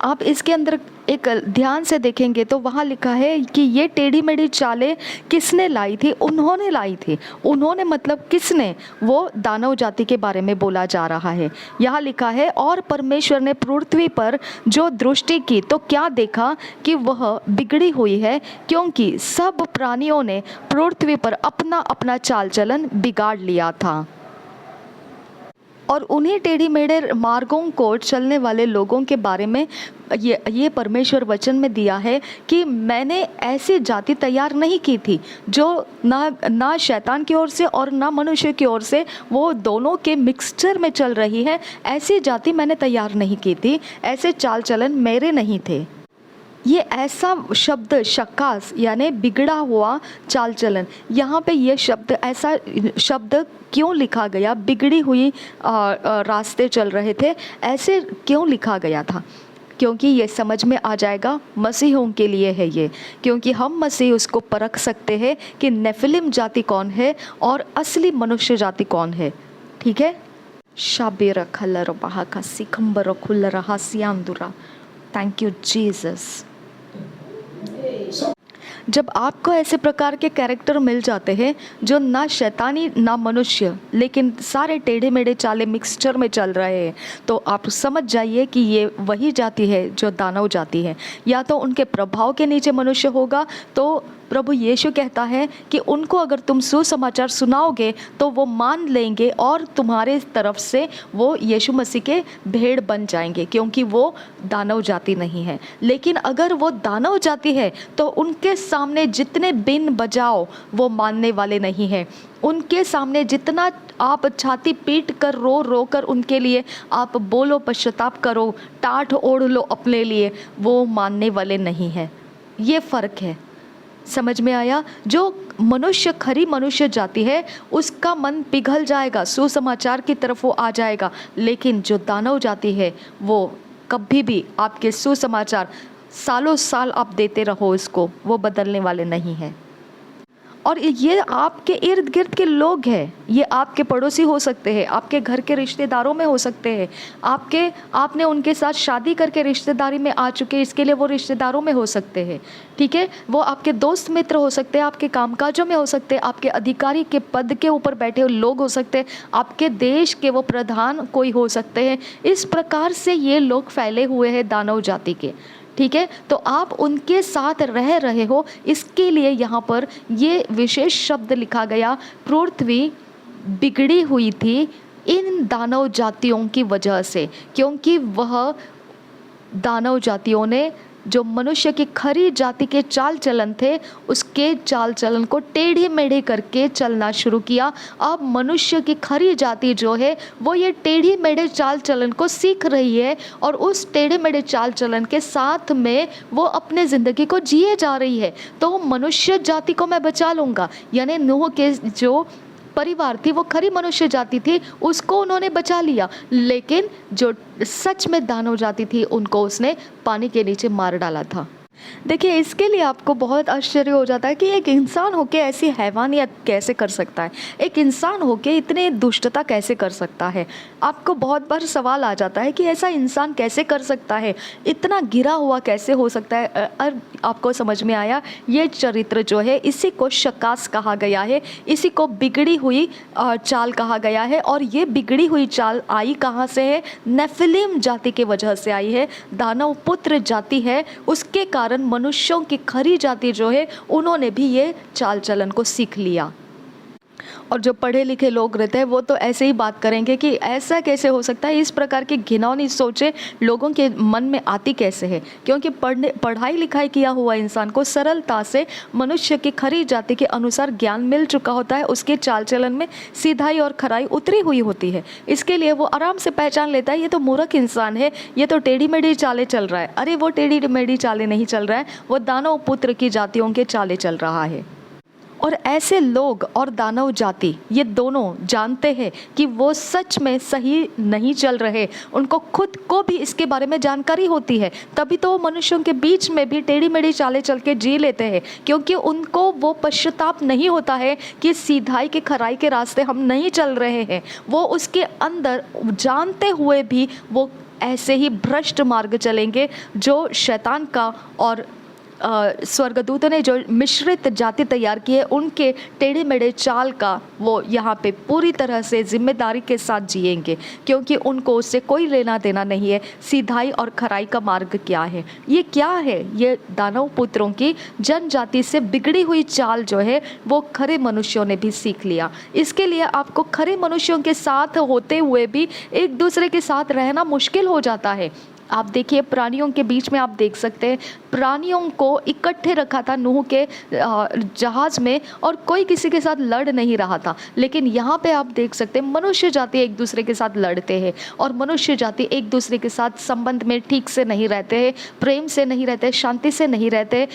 आप इसके अंदर एक ध्यान से देखेंगे तो वहाँ लिखा है कि ये टेढ़ी मेढ़ी चालें किसने लाई थी? उन्होंने लाई थी। उन्होंने मतलब किसने? वो दानव जाति के बारे में बोला जा रहा है। यहाँ लिखा है और परमेश्वर ने पृथ्वी पर जो दृष्टि की तो क्या देखा कि वह बिगड़ी हुई है, क्योंकि सब प्राणियों ने पृथ्वी पर अपना अपना चाल चलन बिगाड़ लिया था। और उन्हीं टेढ़ी मेढ़े मार्गों को चलने वाले लोगों के बारे में ये परमेश्वर वचन में दिया है कि मैंने ऐसी जाति तैयार नहीं की थी जो ना शैतान की ओर से और ना मनुष्य की ओर से, वो दोनों के मिक्सचर में चल रही है। ऐसी जाति मैंने तैयार नहीं की थी, ऐसे चाल चलन मेरे नहीं थे। ये ऐसा शब्द शक्कास यानी बिगड़ा हुआ चाल चलन, यहाँ पे ये शब्द, ऐसा शब्द क्यों लिखा गया? बिगड़ी हुई रास्ते चल रहे थे, ऐसे क्यों लिखा गया था? क्योंकि ये समझ में आ जाएगा मसीहों के लिए है ये, क्योंकि हम मसीह उसको परख सकते हैं कि नेफिलिम जाति कौन है और असली मनुष्य जाति कौन है। ठीक है। शाबेर खल्लर बहा का सिखंबर खुल्लर हासियांदुरा। Thank you Jesus. जब आपको ऐसे प्रकार के कैरेक्टर मिल जाते हैं जो ना शैतानी ना मनुष्य, लेकिन सारे टेढ़े मेढ़े चाले मिक्सचर में चल रहे हैं, तो आप समझ जाइए कि ये वही जाति है जो दानव जाति है। या तो उनके प्रभाव के नीचे मनुष्य होगा, तो प्रभु यीशु कहता है कि उनको अगर तुम सुसमाचार सुनाओगे तो वो मान लेंगे और तुम्हारे तरफ से वो यीशु मसीह के भेड़ बन जाएंगे, क्योंकि वो दानव जाति नहीं है। लेकिन अगर वो दानव जाति है तो उनके सामने जितने बिन बजाओ वो मानने वाले नहीं हैं। उनके सामने जितना आप छाती पीट कर रो रो कर उनके लिए आप बोलो, पश्चाताप करो, टाट ओढ़ लो अपने लिए, वो मानने वाले नहीं हैं। ये फ़र्क है। समझ में आया? जो मनुष्य खरी मनुष्य जाति है उसका मन पिघल जाएगा, सुसमाचार की तरफ वो आ जाएगा, लेकिन जो दानव जाति है वो कभी भी आपके सुसमाचार सालों साल आप देते रहो इसको, वो बदलने वाले नहीं हैं। और ये आपके इर्द गिर्द के लोग हैं, ये आपके पड़ोसी हो सकते हैं, आपके घर के रिश्तेदारों में हो सकते हैं, आपने उनके साथ शादी करके रिश्तेदारी में आ चुके, इसके लिए वो रिश्तेदारों में हो सकते हैं, ठीक है। वो आपके दोस्त मित्र हो सकते हैं, आपके कामकाजों में हो सकते हैं, आपके अधिकारी के पद के ऊपर बैठे हुए लोग हो सकते हैं, आपके देश के वो प्रधान कोई हो सकते हैं। इस प्रकार से ये लोग फैले हुए हैं दानव जाति के, ठीक है। तो आप उनके साथ रह रहे हो, इसके लिए यहाँ पर ये विशेष शब्द लिखा गया, पृथ्वी बिगड़ी हुई थी इन दानव जातियों की वजह से, क्योंकि वह दानव जातियों ने जो मनुष्य की खरी जाति के चाल चलन थे उसके चाल चलन को टेढ़े मेढ़े करके चलना शुरू किया। अब मनुष्य की खरी जाति जो है वो ये टेढ़े मेढ़े चाल चलन को सीख रही है और उस टेढ़े मेढ़े चाल चलन के साथ में वो अपने ज़िंदगी को जिए जा रही है। तो मनुष्य जाति को मैं बचा लूँगा, यानी नूह के जो परिवार थी वो खरी मनुष्य जाति थी, उसको उन्होंने बचा लिया, लेकिन जो सच में दानव जाति थी उनको उसने पानी के नीचे मार डाला था। देखिए, इसके लिए आपको बहुत आश्चर्य हो जाता है कि एक इंसान होके ऐसी हैवानियत कैसे कर सकता है, एक इंसान होके इतने दुष्टता कैसे कर सकता है। आपको बहुत बार सवाल आ जाता है कि ऐसा इंसान कैसे कर सकता है, इतना गिरा हुआ कैसे हो सकता है। और आपको समझ में आया, ये चरित्र जो है इसी को शकास कहा गया है, इसी को बिगड़ी हुई चाल कहा गया है। और ये बिगड़ी हुई चाल आई कहाँ से है? नेफिलिम जाति के वजह से आई है, दानव पुत्र जाति है, उसके कारण मनुष्यों की खरी जाति जो है उन्होंने भी ये चाल चलन को सीख लिया। और जो पढ़े लिखे लोग रहते हैं वो तो ऐसे ही बात करेंगे कि ऐसा कैसे हो सकता है, इस प्रकार की घिनौनी सोचे लोगों के मन में आती कैसे है, क्योंकि पढ़ाई लिखाई किया हुआ इंसान को सरलता से मनुष्य की खरी जाति के अनुसार ज्ञान मिल चुका होता है, उसके चाल चलन में सीधाई और खराई उतरी हुई होती है, इसके लिए वो आराम से पहचान लेता है ये तो मूर्ख इंसान है, ये तो टेढ़ी मेढ़ी चाले चल रहा है। अरे वो टेढ़ी मेढ़ी चाले नहीं चल रहा है, वो दानव पुत्र की जातियों के चाले चल रहा है। और ऐसे लोग और दानव जाति ये दोनों जानते हैं कि वो सच में सही नहीं चल रहे, उनको खुद को भी इसके बारे में जानकारी होती है, तभी तो वो मनुष्यों के बीच में भी टेढ़ी मेढ़ी चालें चल के जी लेते हैं, क्योंकि उनको वो पश्चाताप नहीं होता है कि सीधाई के खराई के रास्ते हम नहीं चल रहे हैं। वो उसके अंदर जानते हुए भी वो ऐसे ही भ्रष्ट मार्ग चलेंगे जो शैतान का और स्वर्गदूतों ने जो मिश्रित जाति तैयार की है उनके टेढ़े मेढ़े चाल का वो यहाँ पे पूरी तरह से जिम्मेदारी के साथ जिएंगे, क्योंकि उनको उससे कोई लेना देना नहीं है। सीधाई और खराई का मार्ग क्या है? ये क्या है? ये दानव पुत्रों की जनजाति से बिगड़ी हुई चाल जो है वो खरे मनुष्यों ने भी सीख लिया। इसके लिए आपको खरे मनुष्यों के साथ होते हुए भी एक दूसरे के साथ रहना मुश्किल हो जाता है। आप देखिए, प्राणियों के बीच में आप देख सकते हैं, प्राणियों को इकट्ठे रखा था नूह के जहाज में और कोई किसी के साथ लड़ नहीं रहा था, लेकिन यहाँ पे आप देख सकते हैं मनुष्य जाति एक दूसरे के साथ लड़ते हैं और मनुष्य जाति एक दूसरे के साथ संबंध में ठीक से नहीं रहते हैं, प्रेम से नहीं रहते, शांति से नहीं रहते।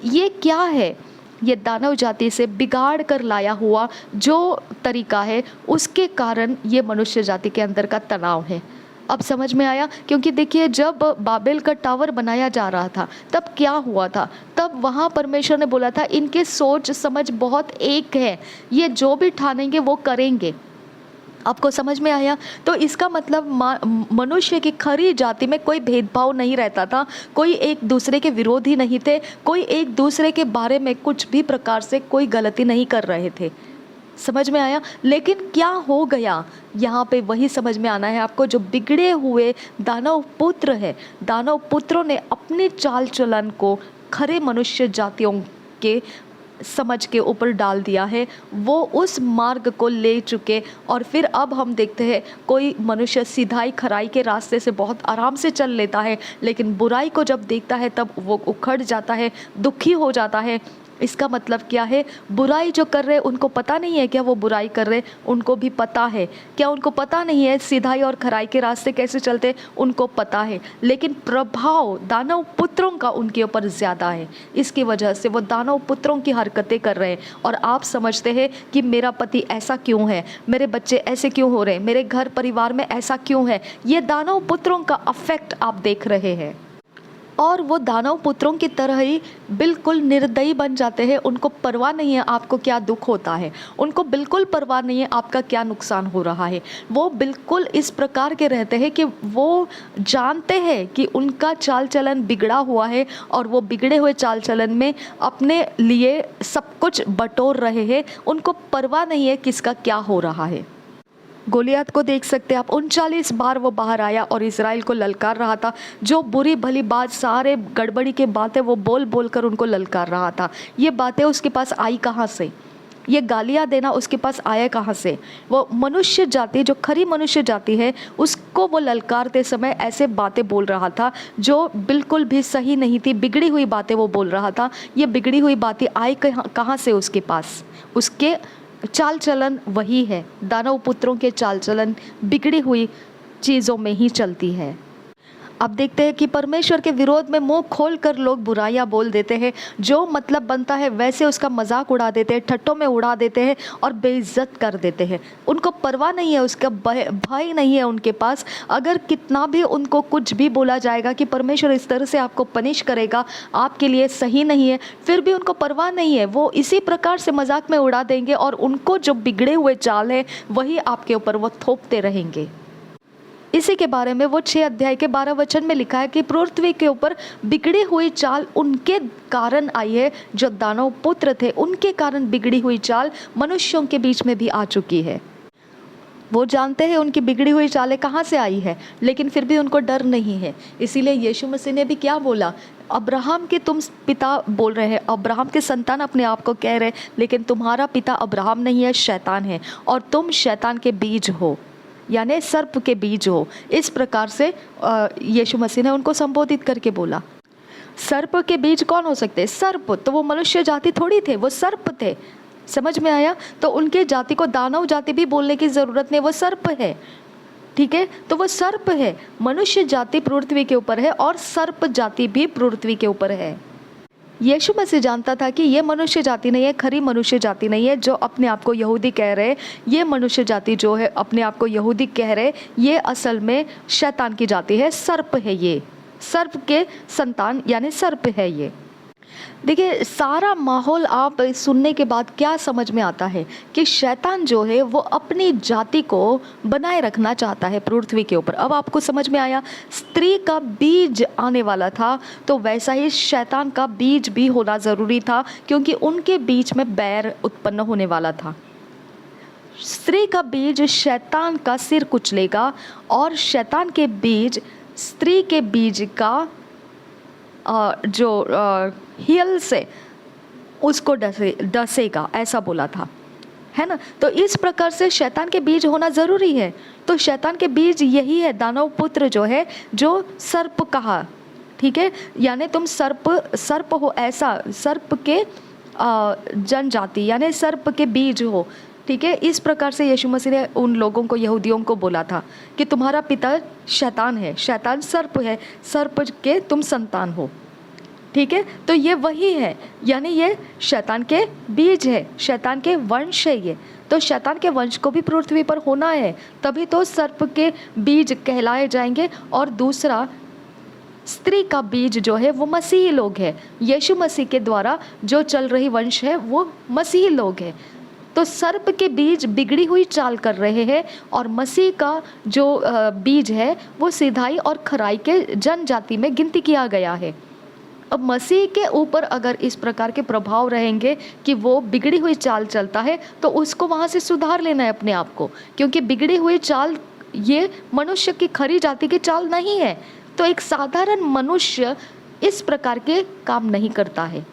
ये क्या है? ये दानव जाति से बिगाड़ कर लाया हुआ जो तरीका है, उसके कारण ये मनुष्य जाति के अंदर का तनाव है। अब समझ में आया? क्योंकि देखिए, जब बाबेल का टावर बनाया जा रहा था तब क्या हुआ था? तब वहाँ परमेश्वर ने बोला था इनके सोच समझ बहुत एक है, ये जो भी ठानेंगे वो करेंगे। आपको समझ में आया? तो इसका मतलब मनुष्य की खरी जाति में कोई भेदभाव नहीं रहता था, कोई एक दूसरे के विरोधी नहीं थे, कोई एक दूसरे के बारे में कुछ भी प्रकार से कोई गलती नहीं कर रहे थे। समझ में आया? लेकिन क्या हो गया यहाँ पे वही समझ में आना है आपको। जो बिगड़े हुए दानव पुत्र है, दानव पुत्रों ने अपने चाल चलन को खरे मनुष्य जातियों के समझ के ऊपर डाल दिया है, वो उस मार्ग को ले चुके। और फिर अब हम देखते हैं कोई मनुष्य सीधाई खराई के रास्ते से बहुत आराम से चल लेता है, लेकिन बुराई को जब देखता है तब वो उखड़ जाता है, दुखी हो जाता है, इसका मतलब क्या है? बुराई जो कर रहे हैं उनको पता नहीं है क्या वो बुराई कर रहे हैं? उनको भी पता है। क्या उनको पता नहीं है सिधाई और खराई के रास्ते कैसे चलते हैं? उनको पता है, लेकिन प्रभाव दानव पुत्रों का उनके ऊपर ज़्यादा है। इसकी वजह से वो दानव पुत्रों की हरकतें कर रहे हैं। और आप समझते हैं कि मेरा पति ऐसा क्यों है, मेरे बच्चे ऐसे क्यों हो रहे हैं, मेरे घर परिवार में ऐसा क्यों है? ये दानव पुत्रों का अफेक्ट आप देख रहे हैं। और वो दानव पुत्रों की तरह ही बिल्कुल निर्दयी बन जाते हैं। उनको परवाह नहीं है आपको क्या दुख होता है, उनको बिल्कुल परवाह नहीं है आपका क्या नुकसान हो रहा है। वो बिल्कुल इस प्रकार के रहते हैं कि वो जानते हैं कि उनका चाल चलन बिगड़ा हुआ है और वो बिगड़े हुए चाल चलन में अपने लिए सब कुछ बटोर रहे हैं। उनको परवाह नहीं है किसका क्या हो रहा है। गोलियत को देख सकते हैं आप, 39 बार वो बाहर आया और इज़राइल को ललकार रहा था। जो बुरी भली बात, सारे गड़बड़ी के बातें वो बोल बोल कर उनको ललकार रहा था। ये बातें उसके पास आई कहाँ से? ये गालियाँ देना उसके पास आया कहाँ से? वो मनुष्य जाति, जो खरी मनुष्य जाति है, उसको वो ललकारते समय ऐसे बातें बोल रहा था जो बिल्कुल भी सही नहीं थी। बिगड़ी हुई बातें वो बोल रहा था। ये बिगड़ी हुई बातें आई कहाँ से उसके पास? उसके चाल चलन वही है। दानव पुत्रों के चाल चलन बिगड़ी हुई चीज़ों में ही चलती है। अब देखते हैं कि परमेश्वर के विरोध में मुंह खोलकर लोग बुराइयां बोल देते हैं। जो मतलब बनता है वैसे उसका मजाक उड़ा देते हैं, ठट्टों में उड़ा देते हैं और बेइज्जत कर देते हैं। उनको परवाह नहीं है, उसका भय नहीं है उनके पास। अगर कितना भी उनको कुछ भी बोला जाएगा कि परमेश्वर इस तरह से आपको पनिश करेगा, आपके लिए सही नहीं है, फिर भी उनको परवाह नहीं है। वो इसी प्रकार से मजाक में उड़ा देंगे और उनको जो बिगड़े हुए चाल है वही आपके ऊपर वो थोपते रहेंगे। इसी के बारे में वो 6 अध्याय के 12 वचन में लिखा है कि पृथ्वी के ऊपर बिगड़ी हुई चाल उनके कारण आई है। जो दानव पुत्र थे उनके कारण बिगड़ी हुई चाल मनुष्यों के बीच में भी आ चुकी है। वो जानते हैं उनकी बिगड़ी हुई चालें कहाँ से आई है, लेकिन फिर भी उनको डर नहीं है। इसीलिए यीशु मसीह ने भी क्या बोला? अब्राहम के तुम पिता बोल रहे हैं, अब्राहम के संतान अपने आप को कह रहे, लेकिन तुम्हारा पिता अब्राहम नहीं है, शैतान है, और तुम शैतान के बीज हो, यानी सर्प के बीज हो। इस प्रकार से यीशु मसीह ने उनको संबोधित करके बोला। सर्प के बीज कौन हो सकते हैं? सर्प तो वो मनुष्य जाति थोड़ी थे, वो सर्प थे। समझ में आया? तो उनके जाति को दानव जाति भी बोलने की ज़रूरत नहीं, वो सर्प है। ठीक है, तो वो सर्प है। मनुष्य जाति पृथ्वी के ऊपर है और सर्प जाति भी पृथ्वी के ऊपर है। यीशु मसीह जानता था कि ये मनुष्य जाति नहीं है, खरी मनुष्य जाति नहीं है जो अपने आप को यहूदी कह रहे। ये मनुष्य जाति जो है अपने आप को यहूदी कह रहे, ये असल में शैतान की जाति है, सर्प है। ये सर्प के संतान यानी सर्प है ये। देखिए, सारा माहौल आप सुनने के बाद क्या समझ में आता है कि शैतान जो है वो अपनी जाति को बनाए रखना चाहता है पृथ्वी के ऊपर। अब आपको समझ में आया, स्त्री का बीज आने वाला था तो वैसा ही शैतान का बीज भी होना ज़रूरी था, क्योंकि उनके बीच में बैर उत्पन्न होने वाला था। स्त्री का बीज शैतान का सिर कुचलेगा और शैतान के बीज स्त्री के बीज का जो हील से उसको डसेगा, ऐसा बोला था, है ना। तो इस प्रकार से शैतान के बीज होना ज़रूरी है। तो शैतान के बीज यही है, दानव पुत्र जो है, जो सर्प कहा। ठीक है, यानी तुम सर्प हो, ऐसा सर्प के जनजाति यानी सर्प के बीज हो। ठीक है, इस प्रकार से यीशु मसीह ने उन लोगों को, यहूदियों को बोला था कि तुम्हारा पिता शैतान है, शैतान सर्प है, सर्प के तुम संतान हो। ठीक है, तो ये वही है, यानी ये शैतान के बीज है, शैतान के वंश है ये। तो शैतान के वंश को भी पृथ्वी पर होना है, तभी तो सर्प के बीज कहलाए जाएंगे। और दूसरा, स्त्री का बीज जो है वो मसीही लोग है। यीशु मसीह के द्वारा जो चल रही वंश है वो मसीही लोग है। तो सर्प के बीज बिगड़ी हुई चाल कर रहे हैं और मसीह का जो बीज है वो सीधाई और खराई के जनजाति में गिनती किया गया है। अब मसीह के ऊपर अगर इस प्रकार के प्रभाव रहेंगे कि वो बिगड़ी हुई चाल चलता है, तो उसको वहाँ से सुधार लेना है अपने आप को, क्योंकि बिगड़ी हुई चाल ये मनुष्य की खरी जाति की चाल नहीं है। तो एक साधारण मनुष्य इस प्रकार के काम नहीं करता है।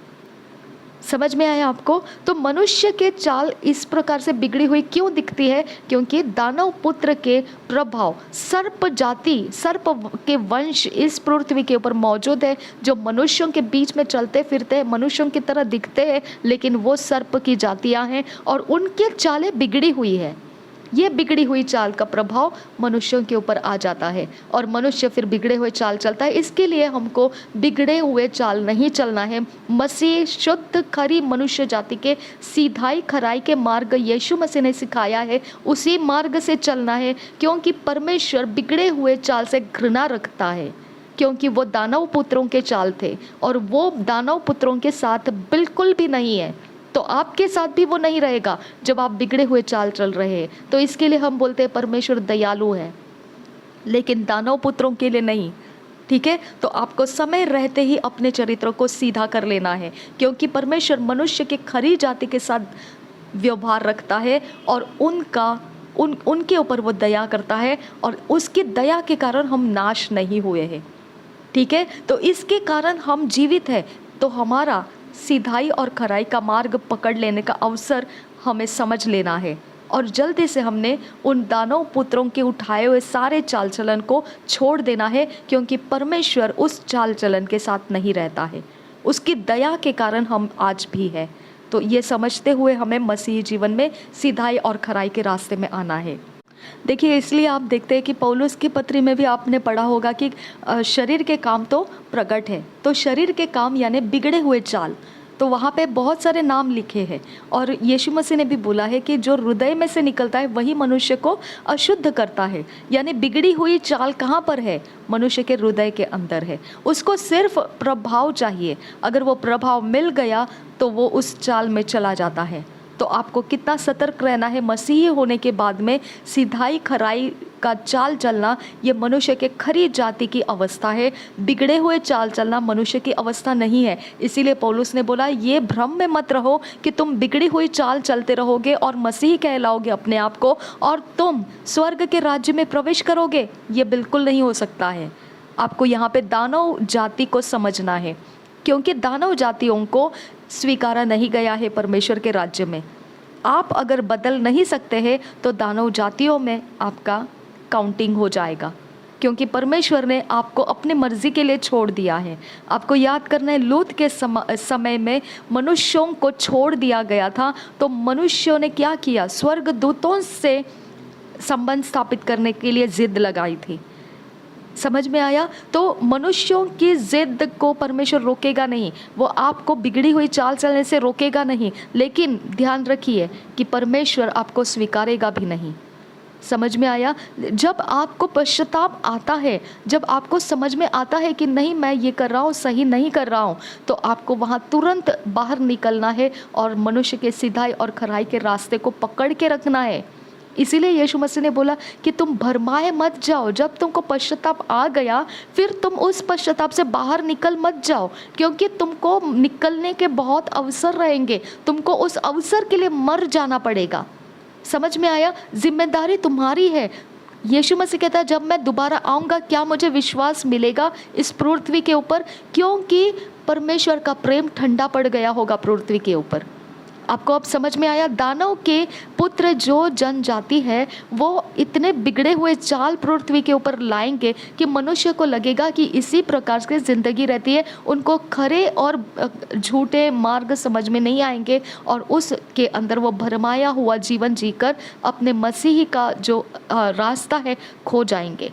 समझ में आया आपको? तो मनुष्य के चाल इस प्रकार से बिगड़ी हुई क्यों दिखती है? क्योंकि दानव पुत्र के प्रभाव, सर्प जाति, सर्प के वंश इस पृथ्वी के ऊपर मौजूद है, जो मनुष्यों के बीच में चलते फिरते हैं, मनुष्यों की तरह दिखते हैं, लेकिन वो सर्प की जातियां हैं और उनकी चालें बिगड़ी हुई है। ये बिगड़ी हुई चाल का प्रभाव मनुष्यों के ऊपर आ जाता है और मनुष्य फिर बिगड़े हुए चाल चलता है। इसके लिए हमको बिगड़े हुए चाल नहीं चलना है। मसीह शुद्ध खरी मनुष्य जाति के सीधाई खराई के मार्ग यीशु मसीह ने सिखाया है, उसी मार्ग से चलना है, क्योंकि परमेश्वर बिगड़े हुए चाल से घृणा रखता है। क्योंकि वो दानव पुत्रों के चाल थे और वो दानव पुत्रों के साथ बिल्कुल भी नहीं है, तो आपके साथ भी वो नहीं रहेगा जब आप बिगड़े हुए चाल चल रहे हैं। तो इसके लिए हम बोलते हैं परमेश्वर दयालु है, लेकिन दानव पुत्रों के लिए नहीं। ठीक है, तो आपको समय रहते ही अपने चरित्र को सीधा कर लेना है, क्योंकि परमेश्वर मनुष्य के खरी जाति के साथ व्यवहार रखता है और उनके ऊपर वो दया करता है और उसकी दया के कारण हम नाश नहीं हुए हैं। ठीक है, तो इसके कारण हम जीवित हैं। तो हमारा सीधाई और खराई का मार्ग पकड़ लेने का अवसर हमें समझ लेना है और जल्दी से हमने उन दानव पुत्रों के उठाए हुए सारे चाल चलन को छोड़ देना है, क्योंकि परमेश्वर उस चाल चलन के साथ नहीं रहता है। उसकी दया के कारण हम आज भी हैं। तो ये समझते हुए हमें मसीही जीवन में सीधाई और खराई के रास्ते में आना है। देखिए, इसलिए आप देखते हैं कि पौलुस की पत्री में भी आपने पढ़ा होगा कि शरीर के काम तो प्रकट है। तो शरीर के काम यानी बिगड़े हुए चाल, तो वहाँ पे बहुत सारे नाम लिखे हैं और यीशु मसीह ने भी बोला है कि जो हृदय में से निकलता है वही मनुष्य को अशुद्ध करता है। यानी बिगड़ी हुई चाल कहाँ पर है? मनुष्य के हृदय के अंदर है। उसको सिर्फ प्रभाव चाहिए, अगर वो प्रभाव मिल गया तो वो उस चाल में चला जाता है। तो आपको कितना सतर्क रहना है मसीही होने के बाद में। सीधाई खराई का चाल चलना ये मनुष्य के खरी जाति की अवस्था है, बिगड़े हुए चाल चलना मनुष्य की अवस्था नहीं है। इसीलिए पौलुस ने बोला, ये भ्रम में मत रहो कि तुम बिगड़ी हुई चाल चलते रहोगे और मसीही कहलाओगे अपने आप को और तुम स्वर्ग के राज्य में प्रवेश करोगे। ये बिल्कुल नहीं हो सकता है। आपको यहाँ पे दानव जाति को समझना है, क्योंकि दानव जातियों को स्वीकारा नहीं गया है परमेश्वर के राज्य में। आप अगर बदल नहीं सकते हैं तो दानव जातियों में आपका काउंटिंग हो जाएगा, क्योंकि परमेश्वर ने आपको अपनी मर्जी के लिए छोड़ दिया है। आपको याद करना है, लूत के समय में मनुष्यों को छोड़ दिया गया था, तो मनुष्यों ने क्या किया? स्वर्गदूतों से संबंध स्थापित करने के लिए जिद लगाई थी। समझ में आया? तो मनुष्यों की जिद को परमेश्वर रोकेगा नहीं, वो आपको बिगड़ी हुई चाल चलने से रोकेगा नहीं, लेकिन ध्यान रखिए कि परमेश्वर आपको स्वीकारेगा भी नहीं। समझ में आया? जब आपको पश्चाताप आता है, जब आपको समझ में आता है कि नहीं मैं ये कर रहा हूँ सही नहीं कर रहा हूँ, तो आपको वहाँ तुरंत बाहर निकलना है और मनुष्य के सीधाई और खराई के रास्ते को पकड़ के रखना है। इसीलिए यीशु मसीह ने बोला कि तुम भरमाए मत जाओ। जब तुमको पश्चाताप आ गया फिर तुम उस पश्चाताप से बाहर निकल मत जाओ, क्योंकि तुमको निकलने के बहुत अवसर रहेंगे, तुमको उस अवसर के लिए मर जाना पड़ेगा। समझ में आया? जिम्मेदारी तुम्हारी है। यीशु मसीह कहता है, जब मैं दोबारा आऊँगा क्या मुझे विश्वास मिलेगा इस पृथ्वी के ऊपर? क्योंकि परमेश्वर का प्रेम ठंडा पड़ गया होगा पृथ्वी के ऊपर। आपको अब समझ में आया? दानव के पुत्र जो जनजाति है वो इतने बिगड़े हुए चाल पृथ्वी के ऊपर लाएंगे कि मनुष्य को लगेगा कि इसी प्रकार से ज़िंदगी रहती है। उनको खरे और झूठे मार्ग समझ में नहीं आएंगे और उसके अंदर वो भरमाया हुआ जीवन जीकर अपने मसीही का जो रास्ता है खो जाएंगे।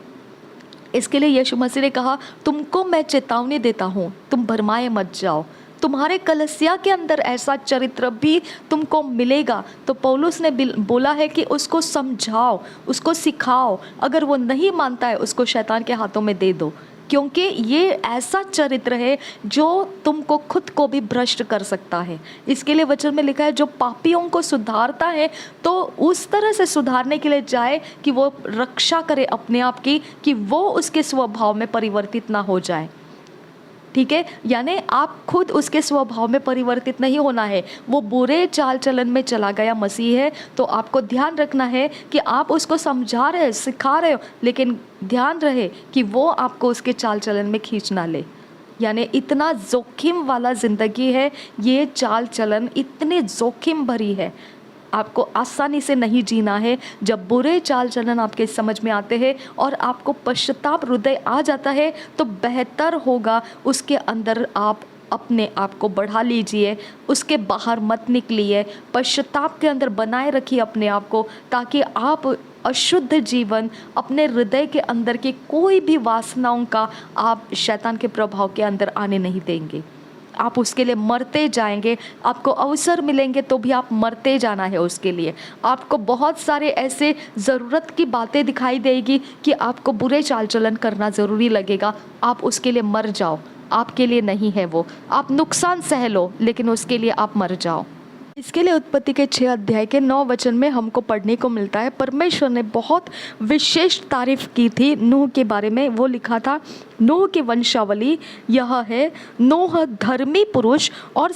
इसके लिए यीशु मसीह ने कहा, तुमको मैं चेतावनी देता हूँ, तुम भरमाए मत जाओ। तुम्हारे कलीसिया के अंदर ऐसा चरित्र भी तुमको मिलेगा। तो पौलुस ने बोला है कि उसको समझाओ, उसको सिखाओ। अगर वो नहीं मानता है उसको शैतान के हाथों में दे दो, क्योंकि ये ऐसा चरित्र है जो तुमको खुद को भी भ्रष्ट कर सकता है। इसके लिए वचन में लिखा है, जो पापियों को सुधारता है तो उस तरह से सुधारने के लिए जाए कि वो रक्षा करे अपने आप की, कि वो उसके स्वभाव में परिवर्तित ना हो जाए। ठीक है, यानी आप खुद उसके स्वभाव में परिवर्तित नहीं होना है। वो बुरे चाल चलन में चला गया मसीह है, तो आपको ध्यान रखना है कि आप उसको समझा रहे हो, सिखा रहे हो, लेकिन ध्यान रहे कि वो आपको उसके चाल चलन में खींच ना ले। यानी इतना जोखिम वाला ज़िंदगी है, ये चाल चलन इतनी जोखिम भरी है, आपको आसानी से नहीं जीना है। जब बुरे चाल चलन आपके समझ में आते हैं और आपको पश्चाताप हृदय आ जाता है तो बेहतर होगा उसके अंदर आप अपने आप को बढ़ा लीजिए, उसके बाहर मत निकलिए, पश्चाताप के अंदर बनाए रखिए अपने आप को, ताकि आप अशुद्ध जीवन अपने हृदय के अंदर की कोई भी वासनाओं का आप शैतान के प्रभाव के अंदर आने नहीं देंगे। आप उसके लिए मरते जाएंगे, आपको अवसर मिलेंगे तो भी आप मरते जाना है उसके लिए। आपको बहुत सारे ऐसे ज़रूरत की बातें दिखाई देगी कि आपको बुरे चाल चलन करना ज़रूरी लगेगा, आप उसके लिए मर जाओ, आपके लिए नहीं है वो। आप नुकसान सह लो लेकिन उसके लिए आप मर जाओ। इसके लिए उत्पत्ति के 6 अध्याय के 9 वचन में हमको पढ़ने को मिलता है, परमेश्वर ने बहुत विशेष तारीफ की थी नूह के बारे में। वो लिखा था, नूह की वंशावली यह है, नूह धर्मी पुरुष और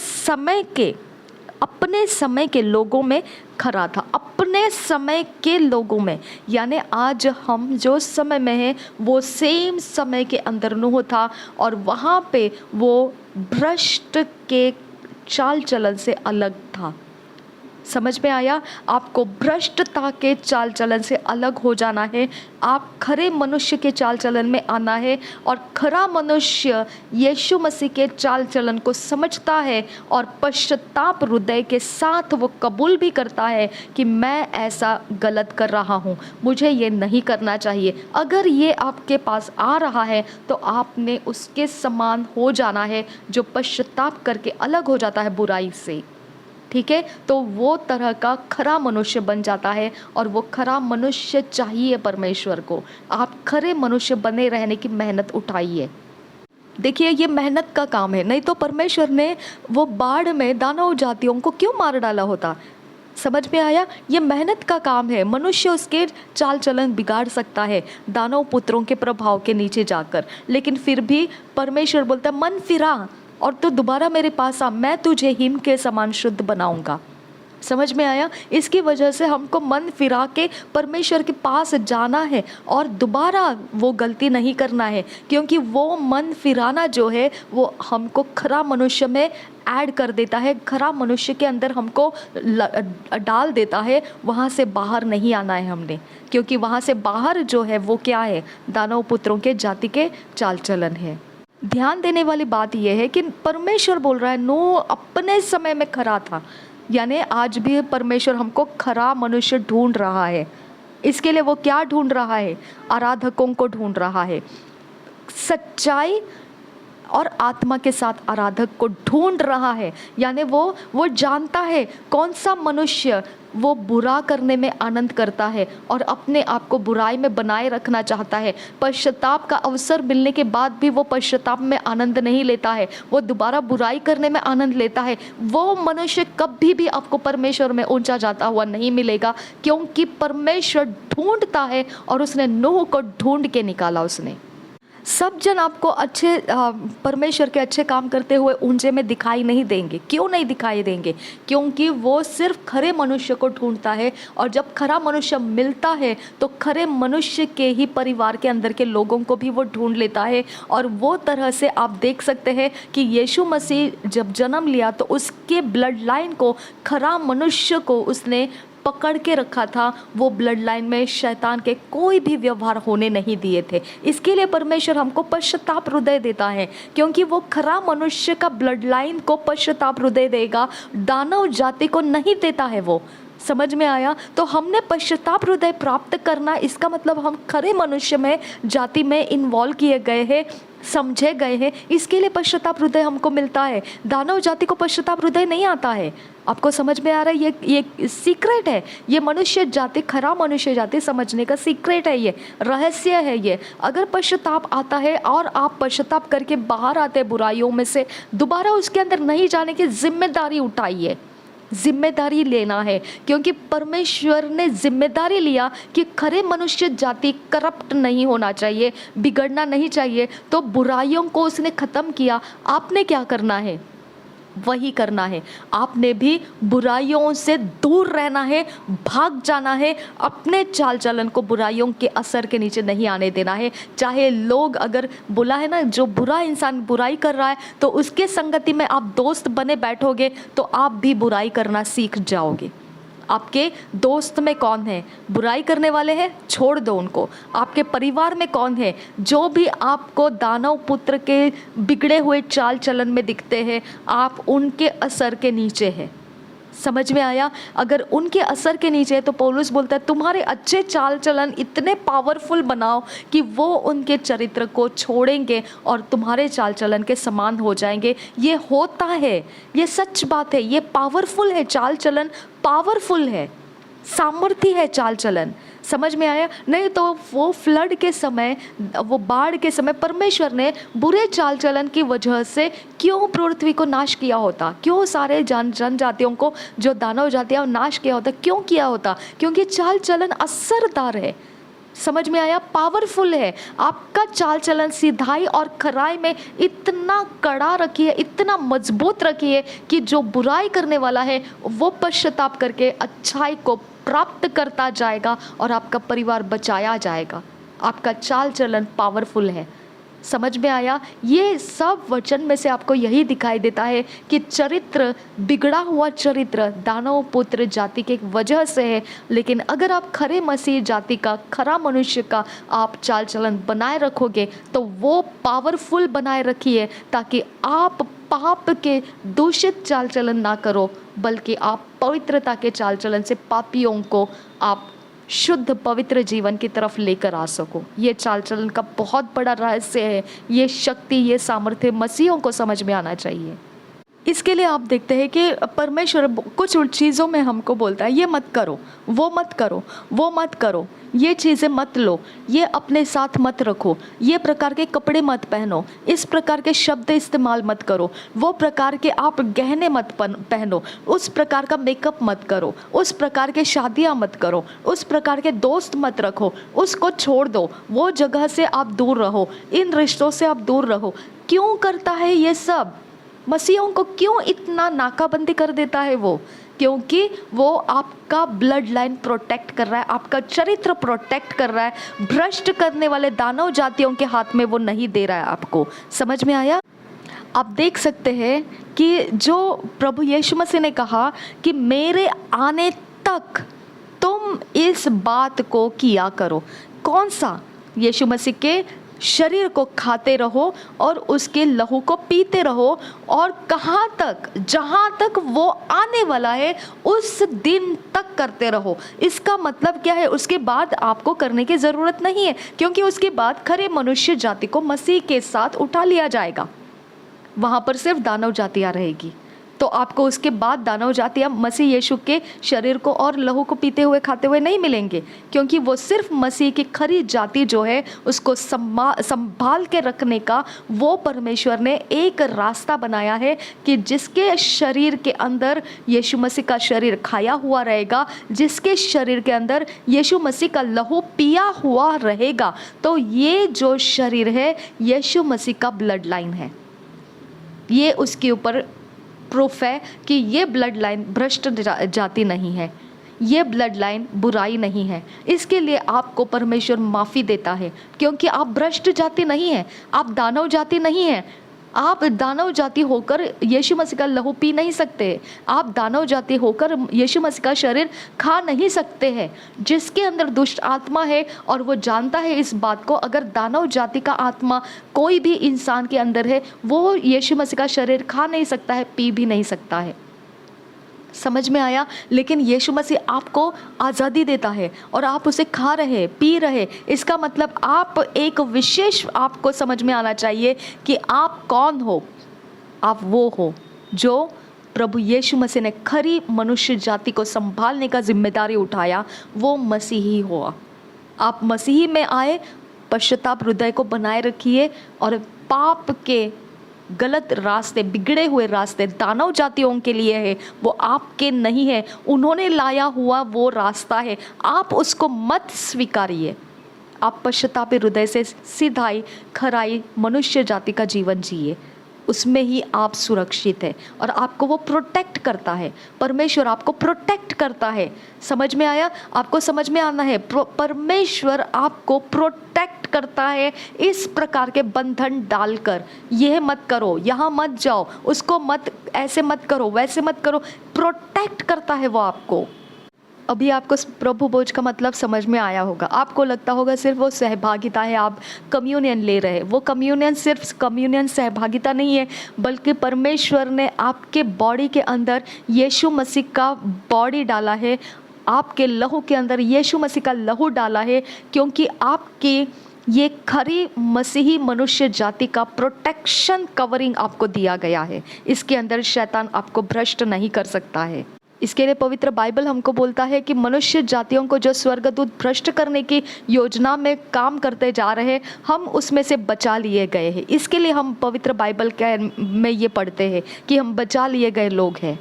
अपने समय के लोगों में खरा था। अपने समय के लोगों में, यानी आज हम जो समय में हैं वो सेम समय के अंदर नूह था, और वहाँ पे वो भ्रष्ट के चाल चलन से अलग था। समझ में आया? आपको भ्रष्टता के चाल चलन से अलग हो जाना है, आप खरे मनुष्य के चाल चलन में आना है। और खरा मनुष्य यीशु मसीह के चाल चलन को समझता है और पश्चाताप हृदय के साथ वो कबूल भी करता है कि मैं ऐसा गलत कर रहा हूँ, मुझे ये नहीं करना चाहिए। अगर ये आपके पास आ रहा है तो आपने उसके समान हो जाना है जो पश्चाताप करके अलग हो जाता है बुराई से। ठीक है, तो वो तरह का खरा मनुष्य बन जाता है, और वो खरा मनुष्य चाहिए परमेश्वर को। आप खरे मनुष्य बने रहने की मेहनत उठाइए। देखिए, ये मेहनत का काम है, नहीं तो परमेश्वर ने वो बाढ़ में दानव जातियों को क्यों मार डाला होता? समझ में आया? ये मेहनत का काम है। मनुष्य उसके चाल चलन बिगाड़ सकता है दानव पुत्रों के प्रभाव के नीचे जाकर, लेकिन फिर भी परमेश्वर बोलता है, मन फिरा और तू दोबारा मेरे पास आ, मैं तुझे हिम के समान शुद्ध बनाऊंगा। समझ में आया? इसकी वजह से हमको मन फिरा के परमेश्वर के पास जाना है और दोबारा वो गलती नहीं करना है, क्योंकि वो मन फिराना जो है वो हमको खरा मनुष्य में ऐड कर देता है, खरा मनुष्य के अंदर हमको डाल देता है। वहाँ से बाहर नहीं आना है हमने, क्योंकि वहाँ से बाहर जो है वो क्या है? दानव पुत्रों के जाति के चाल चलन है। ध्यान देने वाली बात यह है कि परमेश्वर बोल रहा है नूह अपने समय में खरा था, यानी आज भी परमेश्वर हमको खरा मनुष्य ढूंढ रहा है। इसके लिए वो क्या ढूंढ रहा है? आराधकों को ढूंढ रहा है, सच्चाई और आत्मा के साथ आराधक को ढूंढ रहा है। यानी वो जानता है कौन सा मनुष्य वो बुरा करने में आनंद करता है और अपने आप को बुराई में बनाए रखना चाहता है। पश्चाताप का अवसर मिलने के बाद भी वो पश्चाताप में आनंद नहीं लेता है, वो दोबारा बुराई करने में आनंद लेता है। वो मनुष्य कभी भी आपको परमेश्वर में ऊंचा जाता हुआ नहीं मिलेगा, क्योंकि परमेश्वर ढूंढता है और उसने नूह को ढूंढ के निकाला। उसने सब जन आपको अच्छे परमेश्वर के अच्छे काम करते हुए ऊंचे में दिखाई नहीं देंगे। क्यों नहीं दिखाई देंगे? क्योंकि वो सिर्फ खरे मनुष्य को ढूंढता है, और जब खरा मनुष्य मिलता है तो खरे मनुष्य के ही परिवार के अंदर के लोगों को भी वो ढूंढ लेता है। और वो तरह से आप देख सकते हैं कि यीशु मसीह जब जन्म लिया तो उसके ब्लड लाइन को, खरा मनुष्य को उसने पकड़ के रखा था। वो ब्लड लाइन में शैतान के कोई भी व्यवहार होने नहीं दिए थे। इसके लिए परमेश्वर हमको पश्चाताप हृदय देता है, क्योंकि वो खरा मनुष्य का ब्लड लाइन को पश्चाताप हृदय देगा, दानव जाति को नहीं देता है वो। समझ में आया? तो हमने पश्चाताप हृदय प्राप्त करना, इसका मतलब हम खरे मनुष्य में, जाति में इन्वॉल्व किए गए हैं, समझे गए हैं। इसके लिए पश्चाताप हृदय हमको मिलता है। दानव जाति को पश्चाताप हृदय नहीं आता है। आपको समझ में आ रहा है? ये सीक्रेट है, ये मनुष्य जाति, खरा मनुष्य जाति समझने का सीक्रेट है, ये रहस्य है। ये अगर पश्चाताप आता है और आप पश्चाताप करके बाहर आते हैं बुराइयों में से, दोबारा उसके अंदर नहीं जाने की जिम्मेदारी उठाइए। जिम्मेदारी लेना है, क्योंकि परमेश्वर ने जिम्मेदारी लिया कि खरे मनुष्य जाति करप्ट नहीं होना चाहिए, बिगड़ना नहीं चाहिए, तो बुराइयों को उसने ख़त्म किया। आपने क्या करना है? वही करना है। आपने भी बुराइयों से दूर रहना है, भाग जाना है, अपने चाल चलन को बुराइयों के असर के नीचे नहीं आने देना है। चाहे लोग अगर बोला है ना, जो बुरा इंसान बुराई कर रहा है तो उसके संगति में आप दोस्त बने बैठोगे तो आप भी बुराई करना सीख जाओगे। आपके दोस्त में कौन है बुराई करने वाले हैं, छोड़ दो उनको। आपके परिवार में कौन है जो भी आपको दानव पुत्र के बिगड़े हुए चाल चलन में दिखते हैं, आप उनके असर के नीचे हैं। समझ में आया? अगर उनके असर के नीचे है तो पौलुस बोलता है तुम्हारे अच्छे चाल चलन इतने पावरफुल बनाओ कि वो उनके चरित्र को छोड़ेंगे और तुम्हारे चाल चलन के समान हो जाएंगे। ये होता है, ये सच बात है, ये पावरफुल है, चाल चलन पावरफुल है, सामर्थ्य है चाल चलन। समझ में आया? नहीं तो वो फ्लड के समय, वो बाढ़ के समय परमेश्वर ने बुरे चाल चलन की वजह से क्यों पृथ्वी को नाश किया होता, क्यों सारे जनजातियों को जो दानव जातियां नाश किया होता, क्यों किया होता? क्योंकि चाल चलन असरदार है। समझ में आया? पावरफुल है। आपका चाल चलन सिधाई और खराई में इतना कड़ा रखिए, इतना मजबूत रखिए कि जो बुराई करने वाला है वो पश्चाताप करके अच्छाई को प्राप्त करता जाएगा और आपका परिवार बचाया जाएगा। आपका चाल चलन पावरफुल है। समझ में आया? ये सब वचन में से आपको यही दिखाई देता है कि चरित्र, बिगड़ा हुआ चरित्र दानव पुत्र जाति के वजह से है, लेकिन अगर आप खरे मसीह जाति का, खरा मनुष्य का आप चाल चलन बनाए रखोगे तो वो पावरफुल बनाए रखिए, ताकि आप पाप के दूषित चाल चलन ना करो, बल्कि आप पवित्रता के चाल चलन से पापियों को आप शुद्ध पवित्र जीवन की तरफ लेकर आ सको। ये चाल चलन का बहुत बड़ा रहस्य है। ये शक्ति, ये सामर्थ्य मसीहों को समझ में आना चाहिए। इसके लिए आप देखते हैं कि परमेश्वर कुछ चीज़ों में हमको बोलता है ये मत करो, वो मत करो, वो मत करो, ये चीज़ें मत लो, ये अपने साथ मत रखो, ये प्रकार के कपड़े मत पहनो, इस प्रकार के शब्द इस्तेमाल मत करो, वो प्रकार के आप गहने मत पहनो, उस प्रकार का मेकअप मत करो, उस प्रकार के शादियाँ मत करो, उस प्रकार के दोस्त मत रखो, उसको छोड़ दो, वो जगह से आप दूर रहो, इन रिश्तों से आप दूर रहो। क्यों करता है ये सब? मसीहों को क्यों इतना नाकाबंदी कर देता है वो? क्योंकि वो आपका ब्लड लाइन प्रोटेक्ट कर रहा है, आपका चरित्र प्रोटेक्ट कर रहा है। भ्रष्ट करने वाले दानव जातियों के हाथ में वो नहीं दे रहा है आपको। समझ में आया? आप देख सकते हैं कि जो प्रभु यीशु मसीह ने कहा कि मेरे आने तक तुम इस बात को किया करो। कौन सा? यीशु मसीह के शरीर को खाते रहो और उसके लहू को पीते रहो। और कहाँ तक? जहाँ तक वो आने वाला है उस दिन तक करते रहो। इसका मतलब क्या है? उसके बाद आपको करने की ज़रूरत नहीं है, क्योंकि उसके बाद खरे मनुष्य जाति को मसीह के साथ उठा लिया जाएगा। वहाँ पर सिर्फ दानव जातियाँ रहेगी। तो आपको उसके बाद दानव जातियाँ मसीह यीशु के शरीर को और लहू को पीते हुए खाते हुए नहीं मिलेंगे, क्योंकि वो सिर्फ मसीह की खरी जाति जो है उसको संभाल के रखने का वो परमेश्वर ने एक रास्ता बनाया है कि जिसके शरीर के अंदर यीशु मसीह का शरीर खाया हुआ रहेगा, जिसके शरीर के अंदर यीशु मसीह का लहू पिया हुआ रहेगा, तो ये जो शरीर है यीशु मसीह का ब्लड लाइन है। ये उसके ऊपर प्रूफ है कि ये ब्लड लाइन भ्रष्ट जाति नहीं है, ये ब्लड लाइन बुराई नहीं है। इसके लिए आपको परमेश्वर माफ़ी देता है, क्योंकि आप भ्रष्ट जाति नहीं है, आप दानव जाति नहीं है। आप दानव जाति होकर यीशु मसीह का लहू पी नहीं सकते, आप दानव जाति होकर यीशु मसीह का शरीर खा नहीं सकते हैं। जिसके अंदर दुष्ट आत्मा है और वो जानता है इस बात को, अगर दानव जाति का आत्मा कोई भी इंसान के अंदर है, वो यीशु मसीह का शरीर खा नहीं सकता है, पी भी नहीं सकता है। समझ में आया? लेकिन यीशु मसीह आपको आज़ादी देता है और आप उसे खा रहे, पी रहे। इसका मतलब आप एक विशेष, आपको समझ में आना चाहिए कि आप कौन हो। आप वो हो जो प्रभु यीशु मसीह ने खरी मनुष्य जाति को संभालने का जिम्मेदारी उठाया, वो मसीही हुआ। आप मसीही में आए, पश्चाताप हृदय को बनाए रखिए और पाप के गलत रास्ते, बिगड़े हुए रास्ते दानव जातियों के लिए है, वो आपके नहीं है। उन्होंने लाया हुआ वो रास्ता है, आप उसको मत स्वीकारिए। आप पश्चातापी हृदय से सिधाई, खराई, मनुष्य जाति का जीवन जिए। उसमें ही आप सुरक्षित है और आपको वो प्रोटेक्ट करता है। परमेश्वर आपको प्रोटेक्ट करता है। समझ में आया? आपको समझ में आना है, परमेश्वर आपको प्रोटेक्ट करता है इस प्रकार के बंधन डालकर। यह मत करो, यहाँ मत जाओ, उसको मत, ऐसे मत करो, वैसे मत करो, प्रोटेक्ट करता है वो आपको। अभी आपको प्रभु भोज का मतलब समझ में आया होगा। आपको लगता होगा सिर्फ वो सहभागिता है, आप कम्युनियन ले रहे हैं। वो कम्युनियन सिर्फ कम्युनियन सहभागिता नहीं है, बल्कि परमेश्वर ने आपके बॉडी के अंदर यीशु मसीह का बॉडी डाला है, आपके लहू के अंदर यीशु मसीह का लहू डाला है, क्योंकि आपकी ये खरी मसीही मनुष्य जाति का प्रोटेक्शन कवरिंग आपको दिया गया है। इसके अंदर शैतान आपको भ्रष्ट नहीं कर सकता है। इसके लिए पवित्र बाइबल हमको बोलता है कि मनुष्य जातियों को जो स्वर्गदूत भ्रष्ट करने की योजना में काम करते जा रहे हैं, हम उसमें से बचा लिए गए हैं। इसके लिए हम पवित्र बाइबल के में ये पढ़ते हैं कि हम बचा लिए गए लोग हैं।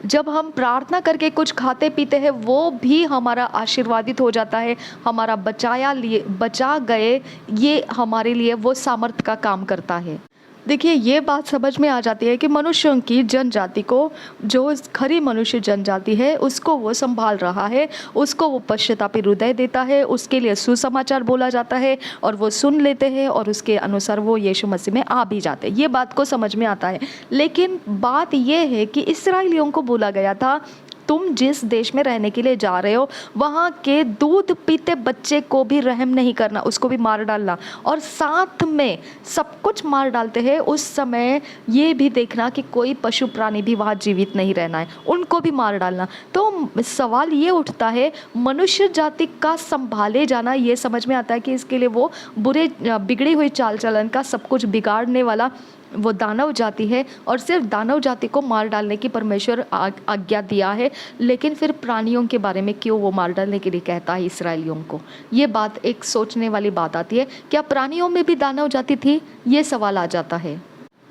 जब हम प्रार्थना करके कुछ खाते पीते हैं, वो भी हमारा आशीर्वादित हो जाता है। हमारा बचा गए, ये हमारे लिए वो सामर्थ्य का काम करता है। देखिए, ये बात समझ में आ जाती है कि मनुष्यों की जनजाति को, जो खरी मनुष्य जनजाति है, उसको वो संभाल रहा है, उसको वो पश्चातापी हृदय देता है, उसके लिए सुसमाचार बोला जाता है और वो सुन लेते हैं और उसके अनुसार वो यीशु मसीह में आ भी जाते हैं। ये बात को समझ में आता है। लेकिन बात ये है कि इस्राएलियों को बोला गया था, तुम जिस देश में रहने के लिए जा रहे हो, वहाँ के दूध पीते बच्चे को भी रहम नहीं करना, उसको भी मार डालना। और साथ में सब कुछ मार डालते हैं, उस समय ये भी देखना कि कोई पशु प्राणी भी वहाँ जीवित नहीं रहना है, उनको भी मार डालना। तो सवाल ये उठता है, मनुष्य जाति का संभाले जाना, ये समझ में आता है कि इसके लिए वो बुरे बिगड़ी हुई चाल चलन का सब कुछ बिगाड़ने वाला वो दानव जाति है, और सिर्फ दानव जाति को मार डालने की परमेश्वर आज्ञा दिया है। लेकिन फिर प्राणियों के बारे में क्यों वो मार डालने के लिए कहता है इसराइलियों को? ये बात एक सोचने वाली बात आती है। क्या प्राणियों में भी दानव जाति थी? ये सवाल आ जाता है।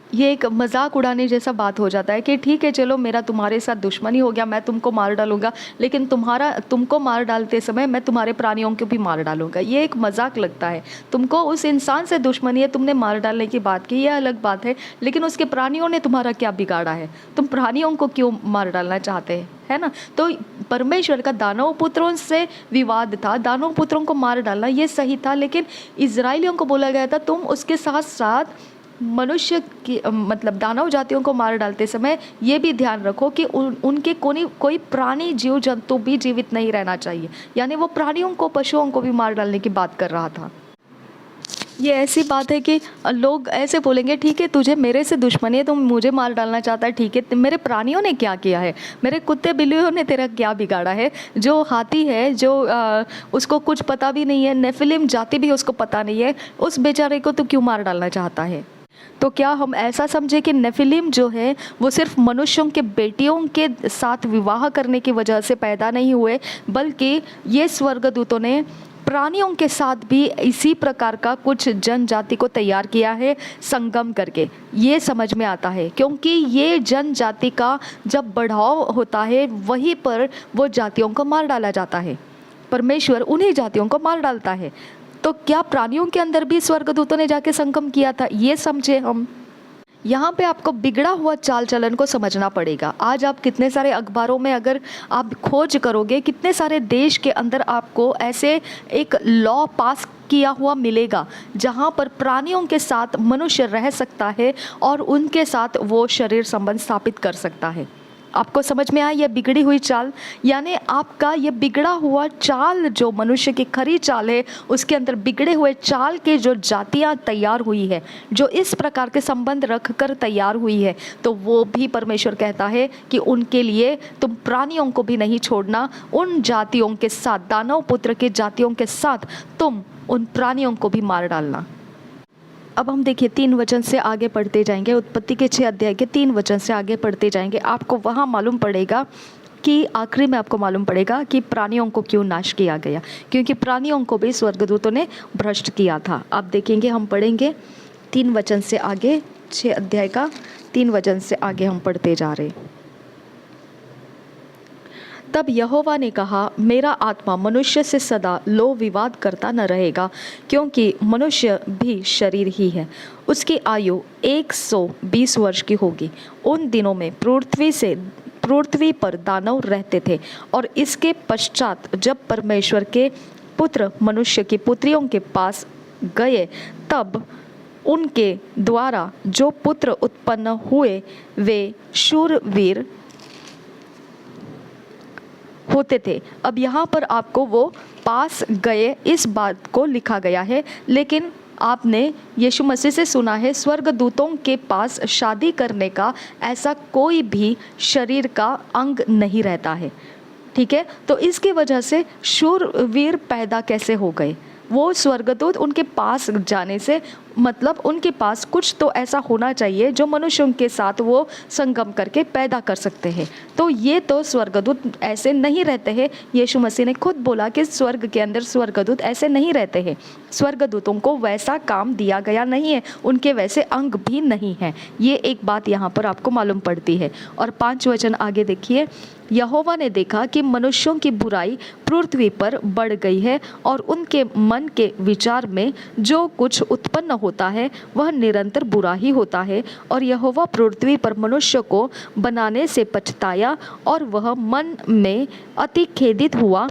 ये एक मजाक उड़ाने जैसा बात हो जाता है कि ठीक है, चलो मेरा तुम्हारे साथ दुश्मनी हो गया, मैं तुमको मार डालूंगा, लेकिन तुमको मार डालते समय मैं तुम्हारे प्राणियों को भी मार डालूंगा। ये एक मजाक लगता है। तुमको उस इंसान से दुश्मनी है, तुमने मार डालने की बात की, ये अलग बात है, लेकिन उसके प्राणियों ने तुम्हारा क्या बिगाड़ा है? तुम प्राणियों को क्यों मार डालना चाहते हैं, है ना? तो परमेश्वर का दानव पुत्रों से विवाद था, दानव पुत्रों को मार डालना ये सही था, लेकिन इजराइलियों को बोला गया था तुम उसके साथ साथ मनुष्य की मतलब दानव जातियों को मार डालते समय ये भी ध्यान रखो कि उनके कोई प्राणी जीव जंतु भी जीवित नहीं रहना चाहिए। यानी वो प्राणियों को, पशुओं को भी मार डालने की बात कर रहा था। ये ऐसी बात है कि लोग ऐसे बोलेंगे, ठीक है तुझे मेरे से दुश्मनी है, तुम मुझे मार डालना चाहता है, ठीक है, मेरे प्राणियों ने क्या किया है, मेरे कुत्ते बिल्लियों ने तेरा क्या बिगाड़ा है? जो हाथी है, जो उसको कुछ पता भी नहीं है, नेफिलिम जाति भी उसको पता नहीं है, उस बेचारे को तू क्यों मार डालना चाहता है? तो क्या हम ऐसा समझे कि नेफिलिम जो है वो सिर्फ मनुष्यों के बेटियों के साथ विवाह करने की वजह से पैदा नहीं हुए, बल्कि ये स्वर्गदूतों ने प्राणियों के साथ भी इसी प्रकार का कुछ जनजाति को तैयार किया है, संगम करके। ये समझ में आता है, क्योंकि ये जनजाति का जब बढ़ाव होता है, वहीं पर वो जातियों को मार डाला जाता है। परमेश्वर उन्हीं जातियों को मार डालता है। तो क्या प्राणियों के अंदर भी स्वर्गदूतों ने जाके संगम किया था? ये समझे हम। यहाँ पे आपको बिगड़ा हुआ चाल चलन को समझना पड़ेगा। आज आप कितने सारे अखबारों में अगर आप खोज करोगे, कितने सारे देश के अंदर आपको ऐसे एक लॉ पास किया हुआ मिलेगा जहाँ पर प्राणियों के साथ मनुष्य रह सकता है और उनके साथ वो शरीर संबंध स्थापित कर सकता है। आपको समझ में आया ये बिगड़ी हुई चाल? यानी आपका ये बिगड़ा हुआ चाल, जो मनुष्य की खरी चाल है, उसके अंदर बिगड़े हुए चाल के जो जातियाँ तैयार हुई है, जो इस प्रकार के संबंध रख कर तैयार हुई है, तो वो भी परमेश्वर कहता है कि उनके लिए तुम प्राणियों को भी नहीं छोड़ना। उन जातियों के साथ, दानव पुत्र के जातियों के साथ तुम उन प्राणियों को भी मार डालना। अब हम देखिए 3 वचन से आगे पढ़ते जाएंगे, उत्पत्ति के 6 अध्याय के 3 वचन से आगे पढ़ते जाएंगे। आपको वहाँ मालूम पड़ेगा कि आखिरी में आपको मालूम पड़ेगा कि प्राणियों को क्यों नाश किया गया, क्योंकि प्राणियों को भी स्वर्गदूतों ने भ्रष्ट किया था। आप देखेंगे, हम पढ़ेंगे 3 वचन से आगे, 6 अध्याय का 3 वचन से आगे हम पढ़ते जा रहे। तब यहोवा ने कहा, मेरा आत्मा मनुष्य से सदा लो विवाद करता न रहेगा, क्योंकि मनुष्य भी शरीर ही है। उसकी आयु 120 वर्ष की होगी। उन दिनों में पृथ्वी पर दानव रहते थे, और इसके पश्चात जब परमेश्वर के पुत्र मनुष्य की पुत्रियों के पास गए, तब उनके द्वारा जो पुत्र उत्पन्न हुए वे शूरवीर होते थे। अब यहाँ पर आपको वो पास गए इस बात को लिखा गया है, लेकिन आपने यीशु मसीह से सुना है स्वर्गदूतों के पास शादी करने का ऐसा कोई भी शरीर का अंग नहीं रहता है। ठीक है, तो इसकी वजह से शूरवीर पैदा कैसे हो गए? वो स्वर्गदूत उनके पास जाने से मतलब उनके पास कुछ तो ऐसा होना चाहिए जो मनुष्यों के साथ वो संगम करके पैदा कर सकते हैं। तो ये तो स्वर्गदूत ऐसे नहीं रहते हैं। यीशु मसीह ने खुद बोला कि स्वर्ग के अंदर स्वर्गदूत ऐसे नहीं रहते हैं। स्वर्गदूतों को वैसा काम दिया गया नहीं है, उनके वैसे अंग भी नहीं हैं। ये एक बात यहाँ पर आपको मालूम पड़ती है। और 5 वचन आगे देखिए, यहोवा ने देखा कि मनुष्यों की बुराई पृथ्वी पर बढ़ गई है, और उनके मन के विचार में जो कुछ उत्पन्न होता है वह निरंतर बुरा ही होता है। और यहोवा पृथ्वी पर मनुष्य को बनाने से पछताया, और वह मन में अति खेदित हुआ।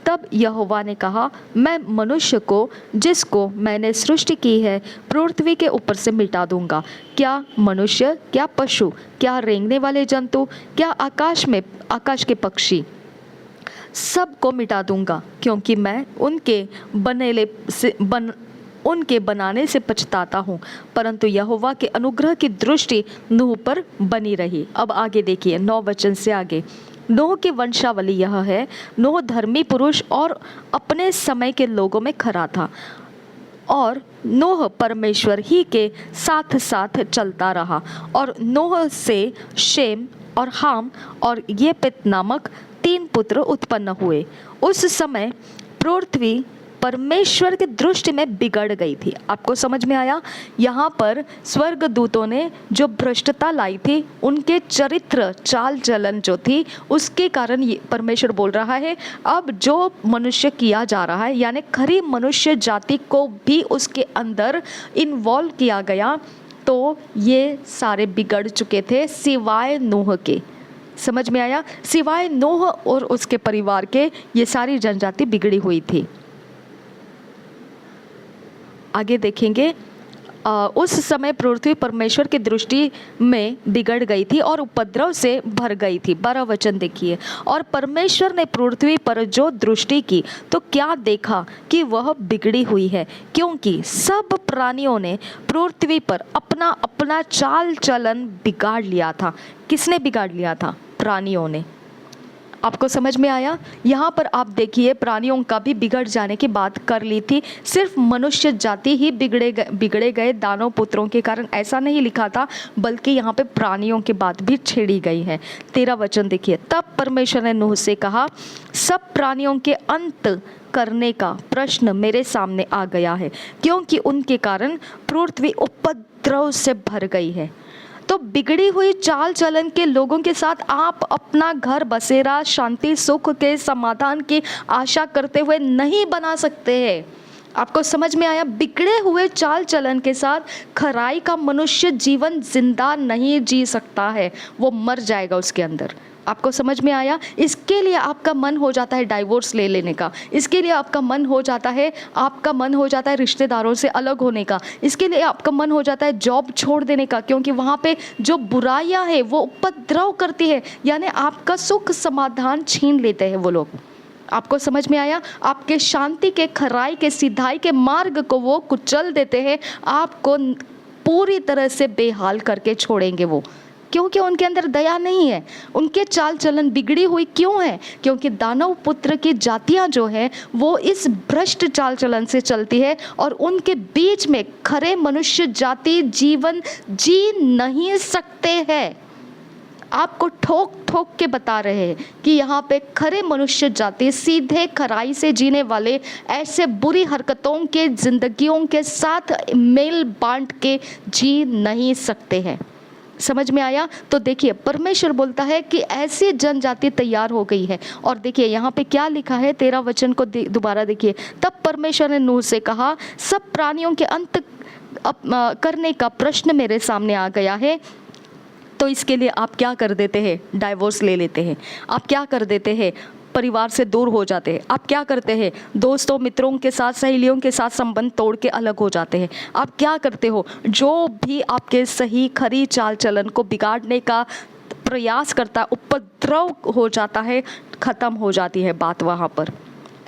तब यहोवा ने कहा, मैं मनुष्य को जिसको मैंने सृष्टि की है पृथ्वी के ऊपर से मिटा दूंगा। क्या मनुष्य, क्या पशु, क्या रेंगने वाले जंतु, क्या आकाश के पक्षी, सबको मिटा दूंगा, क्योंकि मैं उनके बनाने से पछताता हूँ। परंतु यहोवा के अनुग्रह की दृष्टि नूह पर बनी रही। अब आगे देखिए 9 वचन से आगे, नूह की वंशावली यह है। नूह धर्मी पुरुष और अपने समय के लोगों में खरा था, और नूह परमेश्वर ही के साथ साथ चलता रहा। और नूह से शेम और हाम और येपेत नामक 3 पुत्र उत्पन्न हुए। उस समय पृथ्वी परमेश्वर की दृष्टि में बिगड़ गई थी। आपको समझ में आया? यहाँ पर स्वर्गदूतों ने जो भ्रष्टता लाई थी, उनके चरित्र चाल चलन जो थी, उसके कारण ये परमेश्वर बोल रहा है अब जो मनुष्य किया जा रहा है, यानी खरी मनुष्य जाति को भी उसके अंदर इन्वॉल्व किया गया, तो ये सारे बिगड़ चुके थे सिवाय नूह के। समझ में आया? सिवाय नूह और उसके परिवार के ये सारी जनजाति बिगड़ी हुई थी। आगे देखेंगे, उस समय पृथ्वी परमेश्वर की दृष्टि में बिगड़ गई थी और उपद्रव से भर गई थी। 12 वचन देखिए, और परमेश्वर ने पृथ्वी पर जो दृष्टि की तो क्या देखा कि वह बिगड़ी हुई है, क्योंकि सब प्राणियों ने पृथ्वी पर अपना अपना चाल चलन बिगाड़ लिया था। किसने बिगाड़ लिया था? प्राणियों ने। आपको समझ में आया? यहाँ पर आप देखिए, प्राणियों का भी बिगड़ जाने की बात कर ली थी। सिर्फ मनुष्य जाति ही बिगड़े गए दानव पुत्रों के कारण ऐसा नहीं लिखा था, बल्कि यहाँ पे प्राणियों की बात भी छेड़ी गई है। 13 वचन देखिए, तब परमेश्वर ने नूह से कहा, सब प्राणियों के अंत करने का प्रश्न मेरे सामने आ गया है, क्योंकि उनके कारण पृथ्वी उपद्रव से भर गई है। तो बिगड़ी हुई चाल चलन के लोगों के साथ आप अपना घर बसेरा शांति सुख के समाधान की आशा करते हुए नहीं बना सकते हैं। आपको समझ में आया? बिगड़े हुए चाल चलन के साथ खराई का मनुष्य जीवन जिंदा नहीं जी सकता है, वो मर जाएगा उसके अंदर। आपको समझ में आया? इसके लिए आपका मन हो जाता है डाइवोर्स ले लेने का, इसके लिए आपका मन हो जाता है रिश्तेदारों से अलग होने का, इसके लिए आपका मन हो जाता है जॉब छोड़ देने का, क्योंकि वहाँ पे जो बुराइयाँ हैं वो उपद्रव करती है, यानी आपका सुख समाधान छीन लेते हैं वो लोग। आपको समझ में आया? आपके शांति के, खराई के, सिधाई के मार्ग को वो कुचल देते हैं, आपको पूरी तरह से बेहाल करके छोड़ेंगे वो, क्योंकि उनके अंदर दया नहीं है। उनके चाल चलन बिगड़ी हुई क्यों है? क्योंकि दानव पुत्र की जातियां जो है वो इस भ्रष्ट चाल चलन से चलती है, और उनके बीच में खरे मनुष्य जाति जीवन जी नहीं सकते हैं। आपको ठोक ठोक के बता रहे हैं कि यहाँ पे खरे मनुष्य जाति सीधे खराई से जीने वाले ऐसे बुरी हरकतों के जिंदगियों के साथ मेल बांट के जी नहीं सकते हैं। समझ में आया? तो देखिए परमेश्वर बोलता है कि ऐसी जनजाति तैयार हो गई है। और देखिए यहाँ पे क्या लिखा है, 13 वचन को दोबारा देखिए। तब परमेश्वर ने नूह से कहा, सब प्राणियों के अंत करने का प्रश्न मेरे सामने आ गया है। तो इसके लिए आप क्या कर देते हैं? डाइवोर्स ले लेते हैं। आप क्या कर देते हैं? परिवार से दूर हो जाते हैं। आप क्या करते हैं? दोस्तों मित्रों के साथ, सहेलियों के साथ संबंध तोड़ के अलग हो जाते हैं। आप क्या करते हो? जो भी आपके सही खरी चाल चलन को बिगाड़ने का प्रयास करता है, उपद्रव हो जाता है, खत्म हो जाती है बात वहाँ पर,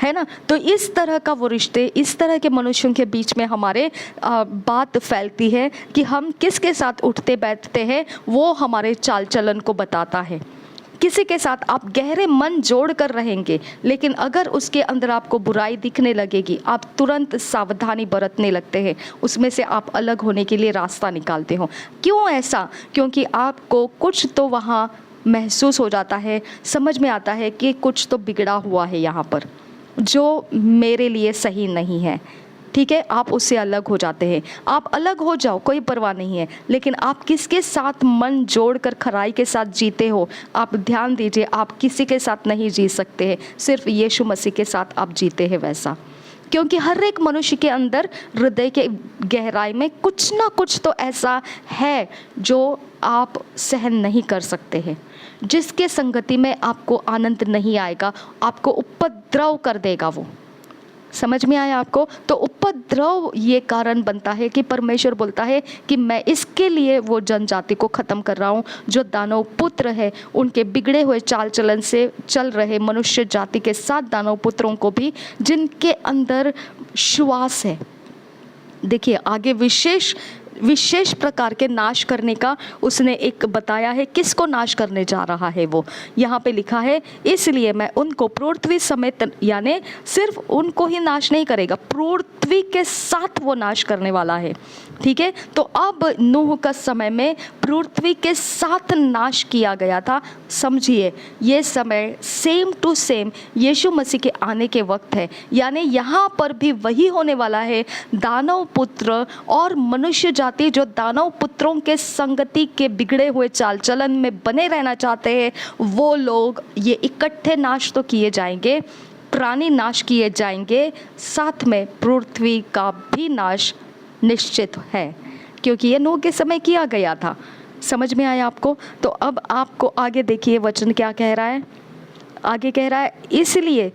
है ना? तो इस तरह का वो रिश्ते, इस तरह के मनुष्यों के बीच में हमारे बात फैलती है कि हम किसके साथ उठते बैठते हैं, वो हमारे चाल चलन को बताता है। किसी के साथ आप गहरे मन जोड़ कर रहेंगे, लेकिन अगर उसके अंदर आपको बुराई दिखने लगेगी, आप तुरंत सावधानी बरतने लगते हैं, उसमें से आप अलग होने के लिए रास्ता निकालते हो। क्यों ऐसा? क्योंकि आपको कुछ तो वहाँ महसूस हो जाता है, समझ में आता है कि कुछ तो बिगड़ा हुआ है यहाँ पर, जो मेरे लिए सही नहीं है। ठीक है, आप उससे अलग हो जाते हैं। आप अलग हो जाओ, कोई परवाह नहीं है, लेकिन आप किसके साथ मन जोड़कर खराई के साथ जीते हो? आप ध्यान दीजिए, आप किसी के साथ नहीं जी सकते हैं, सिर्फ यीशु मसीह के साथ आप जीते हैं वैसा। क्योंकि हर एक मनुष्य के अंदर हृदय के गहराई में कुछ ना कुछ तो ऐसा है जो आप सहन नहीं कर सकते हैं, जिसके संगति में आपको आनंद नहीं आएगा, आपको उपद्रव कर देगा वो। समझ में आया आपको? तो उपद्रव ये कारण बनता है कि परमेश्वर बोलता है कि मैं इसके लिए वो जनजाति को ख़त्म कर रहा हूँ जो दानव पुत्र है, उनके बिगड़े हुए चाल चलन से चल रहे मनुष्य जाति के साथ दानव पुत्रों को भी, जिनके अंदर श्वास है। देखिए आगे विशेष प्रकार के नाश करने का उसने एक बताया है। किसको नाश करने जा रहा है वो? यहाँ पे लिखा है, इसलिए मैं उनको पृथ्वी समेत, यानी सिर्फ उनको ही नाश नहीं करेगा, पृथ्वी के साथ वो नाश करने वाला है। ठीक है, तो अब नूह का समय में पृथ्वी के साथ नाश किया गया था। समझिए ये समय सेम टू सेम यीशु मसीह के आने के वक्त है, यानी यहाँ पर भी वही होने वाला है। दानव पुत्र और मनुष्य जाति जो दानव पुत्रों के संगति के बिगड़े हुए चाल चलन में बने रहना चाहते हैं, वो लोग ये इकट्ठे नाश तो किए जाएंगे, प्राणी नाश किए जाएंगे, साथ में पृथ्वी का भी नाश निश्चित है, क्योंकि ये नूह के समय किया गया था। समझ में आया आपको? तो अब आपको आगे देखिए वचन क्या कह रहा है। आगे कह रहा है, इसलिए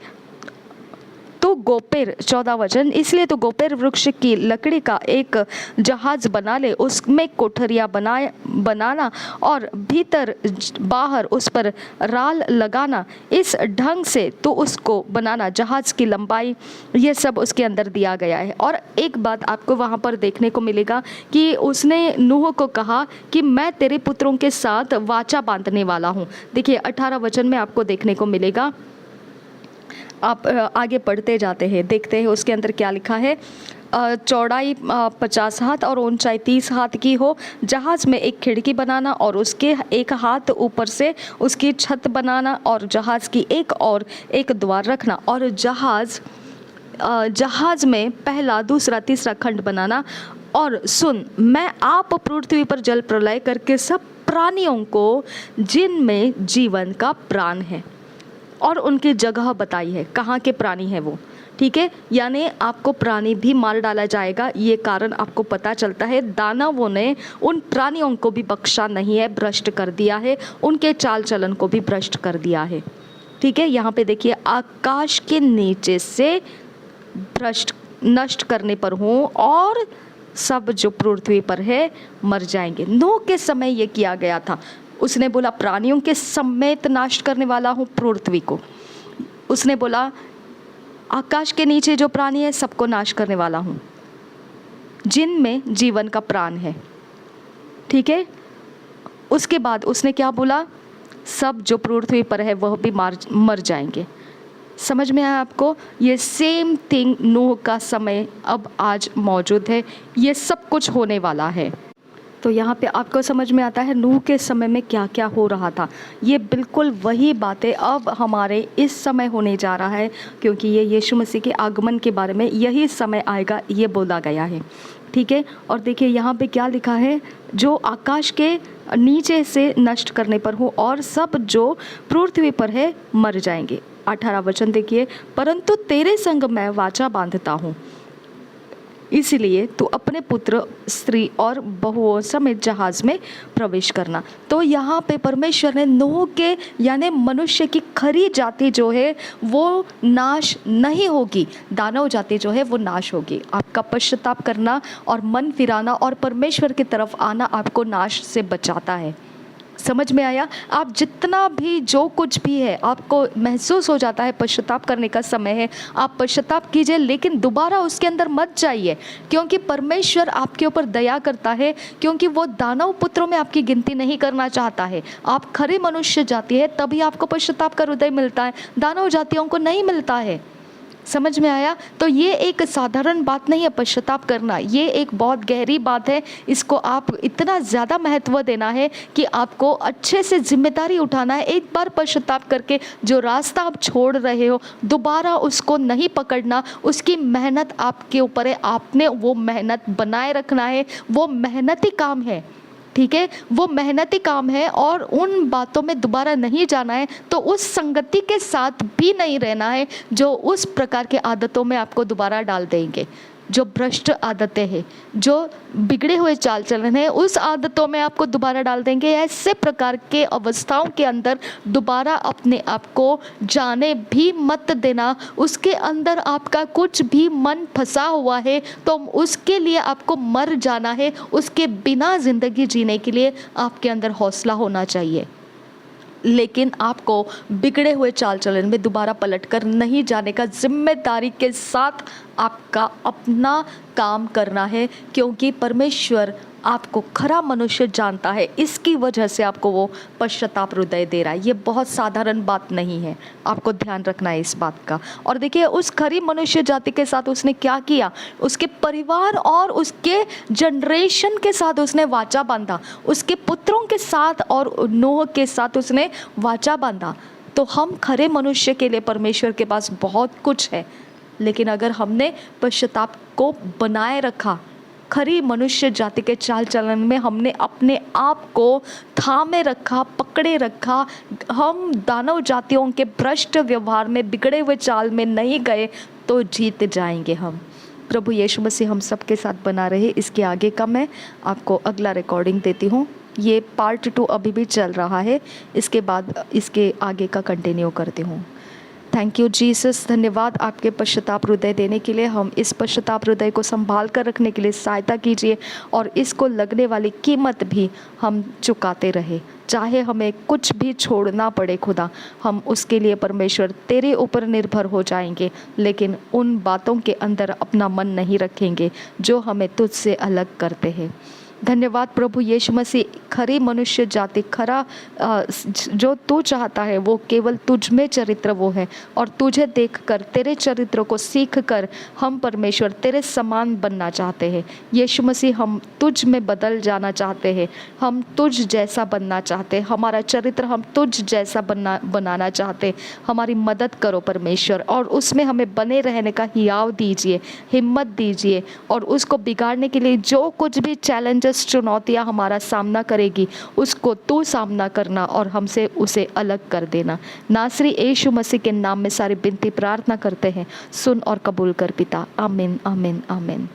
तो गोपेर, 14 वचन, इसलिए तो गोपेर वृक्ष की लकड़ी का एक जहाज बना ले, उसमें कोठरियाँ बनाना और भीतर बाहर उस पर राल लगाना, इस ढंग से तो उसको बनाना, जहाज की लंबाई, ये सब उसके अंदर दिया गया है। और एक बात आपको वहाँ पर देखने को मिलेगा कि उसने नूह को कहा कि मैं तेरे पुत्रों के साथ वाचा बांधने वाला हूँ। देखिए 18 वचन में आपको देखने को मिलेगा। आप आगे पढ़ते जाते हैं, देखते हैं उसके अंदर क्या लिखा है। चौड़ाई 50 हाथ और ऊंचाई 30 हाथ की हो, जहाज में एक खिड़की बनाना और उसके एक हाथ ऊपर से उसकी छत बनाना, और जहाज की एक द्वार रखना, और जहाज में पहला, दूसरा, तीसरा खंड बनाना। और सुन, मैं आप पृथ्वी पर जल प्रलय करके सब प्राणियों को जिनमें जीवन का प्राण है, और उनकी जगह बताई है, कहाँ के प्राणी है वो। ठीक है, यानी आपको प्राणी भी मार डाला जाएगा। ये कारण आपको पता चलता है, दानवों ने उन प्राणियों को भी बख्शा नहीं है, भ्रष्ट कर दिया है, उनके चाल चलन को भी भ्रष्ट कर दिया है। ठीक है, यहाँ पे देखिए, आकाश के नीचे से भ्रष्ट नष्ट करने पर हूँ, और सब जो पृथ्वी पर है मर जाएंगे। नूह के समय ये किया गया था। उसने बोला प्राणियों के समेत नाश करने वाला हूँ पृथ्वी को। उसने बोला आकाश के नीचे जो प्राणी है सबको नाश करने वाला हूँ, जिनमें जीवन का प्राण है। ठीक है, उसके बाद उसने क्या बोला? सब जो पृथ्वी पर है वह भी मर जाएंगे। समझ में आया आपको? ये सेम थिंग नूह का समय अब आज मौजूद है, ये सब कुछ होने वाला है। तो यहाँ पे आपको समझ में आता है नूह के समय में क्या क्या हो रहा था। ये बिल्कुल वही बातें अब हमारे इस समय होने जा रहा है, क्योंकि ये यीशु मसीह के आगमन के बारे में यही समय आएगा, ये बोला गया है। ठीक है। और देखिए यहाँ पे क्या लिखा है, जो आकाश के नीचे से नष्ट करने पर हूँ और सब जो पृथ्वी पर है मर जाएंगे। 18 वचन देखिए, परंतु तेरे संग मैं वाचा बांधता हूँ, इसलिए तू अपने पुत्र, स्त्री और बहुओं समेत जहाज में प्रवेश करना। तो यहाँ पे परमेश्वर ने नूह के यानी मनुष्य की खरी जाति जो है वो नाश नहीं होगी, दानव जाति जो है वो नाश होगी। आपका पश्चाताप करना और मन फिराना और परमेश्वर की तरफ आना आपको नाश से बचाता है। समझ में आया? आप जितना भी जो कुछ भी है आपको महसूस हो जाता है पश्चाताप करने का समय है, आप पश्चाताप कीजिए, लेकिन दोबारा उसके अंदर मत जाइए, क्योंकि परमेश्वर आपके ऊपर दया करता है, क्योंकि वो दानव पुत्रों में आपकी गिनती नहीं करना चाहता है। आप खरे मनुष्य जाति है, तभी आपको पश्चाताप का हृदय मिलता है, दानव जातियों को नहीं मिलता है। समझ में आया? तो ये एक साधारण बात नहीं है पश्चाताप करना, ये एक बहुत गहरी बात है। इसको आप इतना ज़्यादा महत्व देना है कि आपको अच्छे से जिम्मेदारी उठाना है। एक बार पश्चाताप करके जो रास्ता आप छोड़ रहे हो दोबारा उसको नहीं पकड़ना, उसकी मेहनत आपके ऊपर है, आपने वो मेहनत बनाए रखना है। वो मेहनती काम है, ठीक है, वो मेहनती काम है, और उन बातों में दोबारा नहीं जाना है। तो उस संगति के साथ भी नहीं रहना है जो उस प्रकार के आदतों में आपको दोबारा डाल देंगे, जो भ्रष्ट आदतें हैं, जो बिगड़े हुए चाल चलन है, उस आदतों में आपको दोबारा डाल देंगे। ऐसे प्रकार के अवस्थाओं के अंदर दोबारा अपने आप को जाने भी मत देना। उसके अंदर आपका कुछ भी मन फंसा हुआ है तो उसके लिए आपको मर जाना है, उसके बिना ज़िंदगी जीने के लिए आपके अंदर हौसला होना चाहिए। लेकिन आपको बिगड़े हुए चाल चलन में दोबारा पलटकर नहीं जाने का, जिम्मेदारी के साथ आपका अपना काम करना है, क्योंकि परमेश्वर आपको खरा मनुष्य जानता है, इसकी वजह से आपको वो पश्चाताप हृदय दे रहा है। ये बहुत साधारण बात नहीं है, आपको ध्यान रखना है इस बात का। और देखिए उस खरी मनुष्य जाति के साथ उसने क्या किया, उसके परिवार और उसके जनरेशन के साथ उसने वाचा बांधा, उसके पुत्रों के साथ और नूह के साथ उसने वाचा बांधा। तो हम खरे मनुष्य के लिए परमेश्वर के पास बहुत कुछ है, लेकिन अगर हमने पश्चाताप को बनाए रखा, खरी मनुष्य जाति के चाल चलन में हमने अपने आप को थामे रखा, पकड़े रखा, हम दानव जातियों के भ्रष्ट व्यवहार में, बिगड़े हुए चाल में नहीं गए, तो जीत जाएंगे हम। प्रभु यीशु मसीह हम सबके साथ बना रहे। इसके आगे का मैं आपको अगला रिकॉर्डिंग देती हूँ। ये पार्ट 2 अभी भी चल रहा है, इसके बाद इसके आगे का कंटिन्यू करती हूँ। थैंक यू जीसस, धन्यवाद आपके पश्चाताप हृदय देने के लिए। हम इस पश्चाताप हृदय को संभाल कर रखने के लिए सहायता कीजिए, और इसको लगने वाली कीमत भी हम चुकाते रहे, चाहे हमें कुछ भी छोड़ना पड़े खुदा, हम उसके लिए परमेश्वर तेरे ऊपर निर्भर हो जाएंगे, लेकिन उन बातों के अंदर अपना मन नहीं रखेंगे जो हमें तुझसे अलग करते हैं। धन्यवाद प्रभु यीशु मसीह, खरी मनुष्य जाति, खरा जो तू चाहता है वो केवल तुझ में चरित्र वो है, और तुझे देखकर, तेरे चरित्र को सीखकर हम परमेश्वर तेरे समान बनना चाहते हैं। यीशु मसीह हम तुझ में बदल जाना चाहते हैं, हम तुझ जैसा बनना चाहते हैं, हमारा चरित्र हम तुझ जैसा बनाना चाहते। हमारी मदद करो परमेश्वर, और उसमें हमें बने रहने का हियाव दीजिए, हिम्मत दीजिए, और उसको बिगाड़ने के लिए जो कुछ भी चैलेंज चुनौतियां हमारा सामना करेगी उसको तू सामना करना और हमसे उसे अलग कर देना। नासरी यीशु मसीह के नाम में सारी विनती प्रार्थना करते हैं, सुन और कबूल कर पिता। आमीन आमीन आमीन।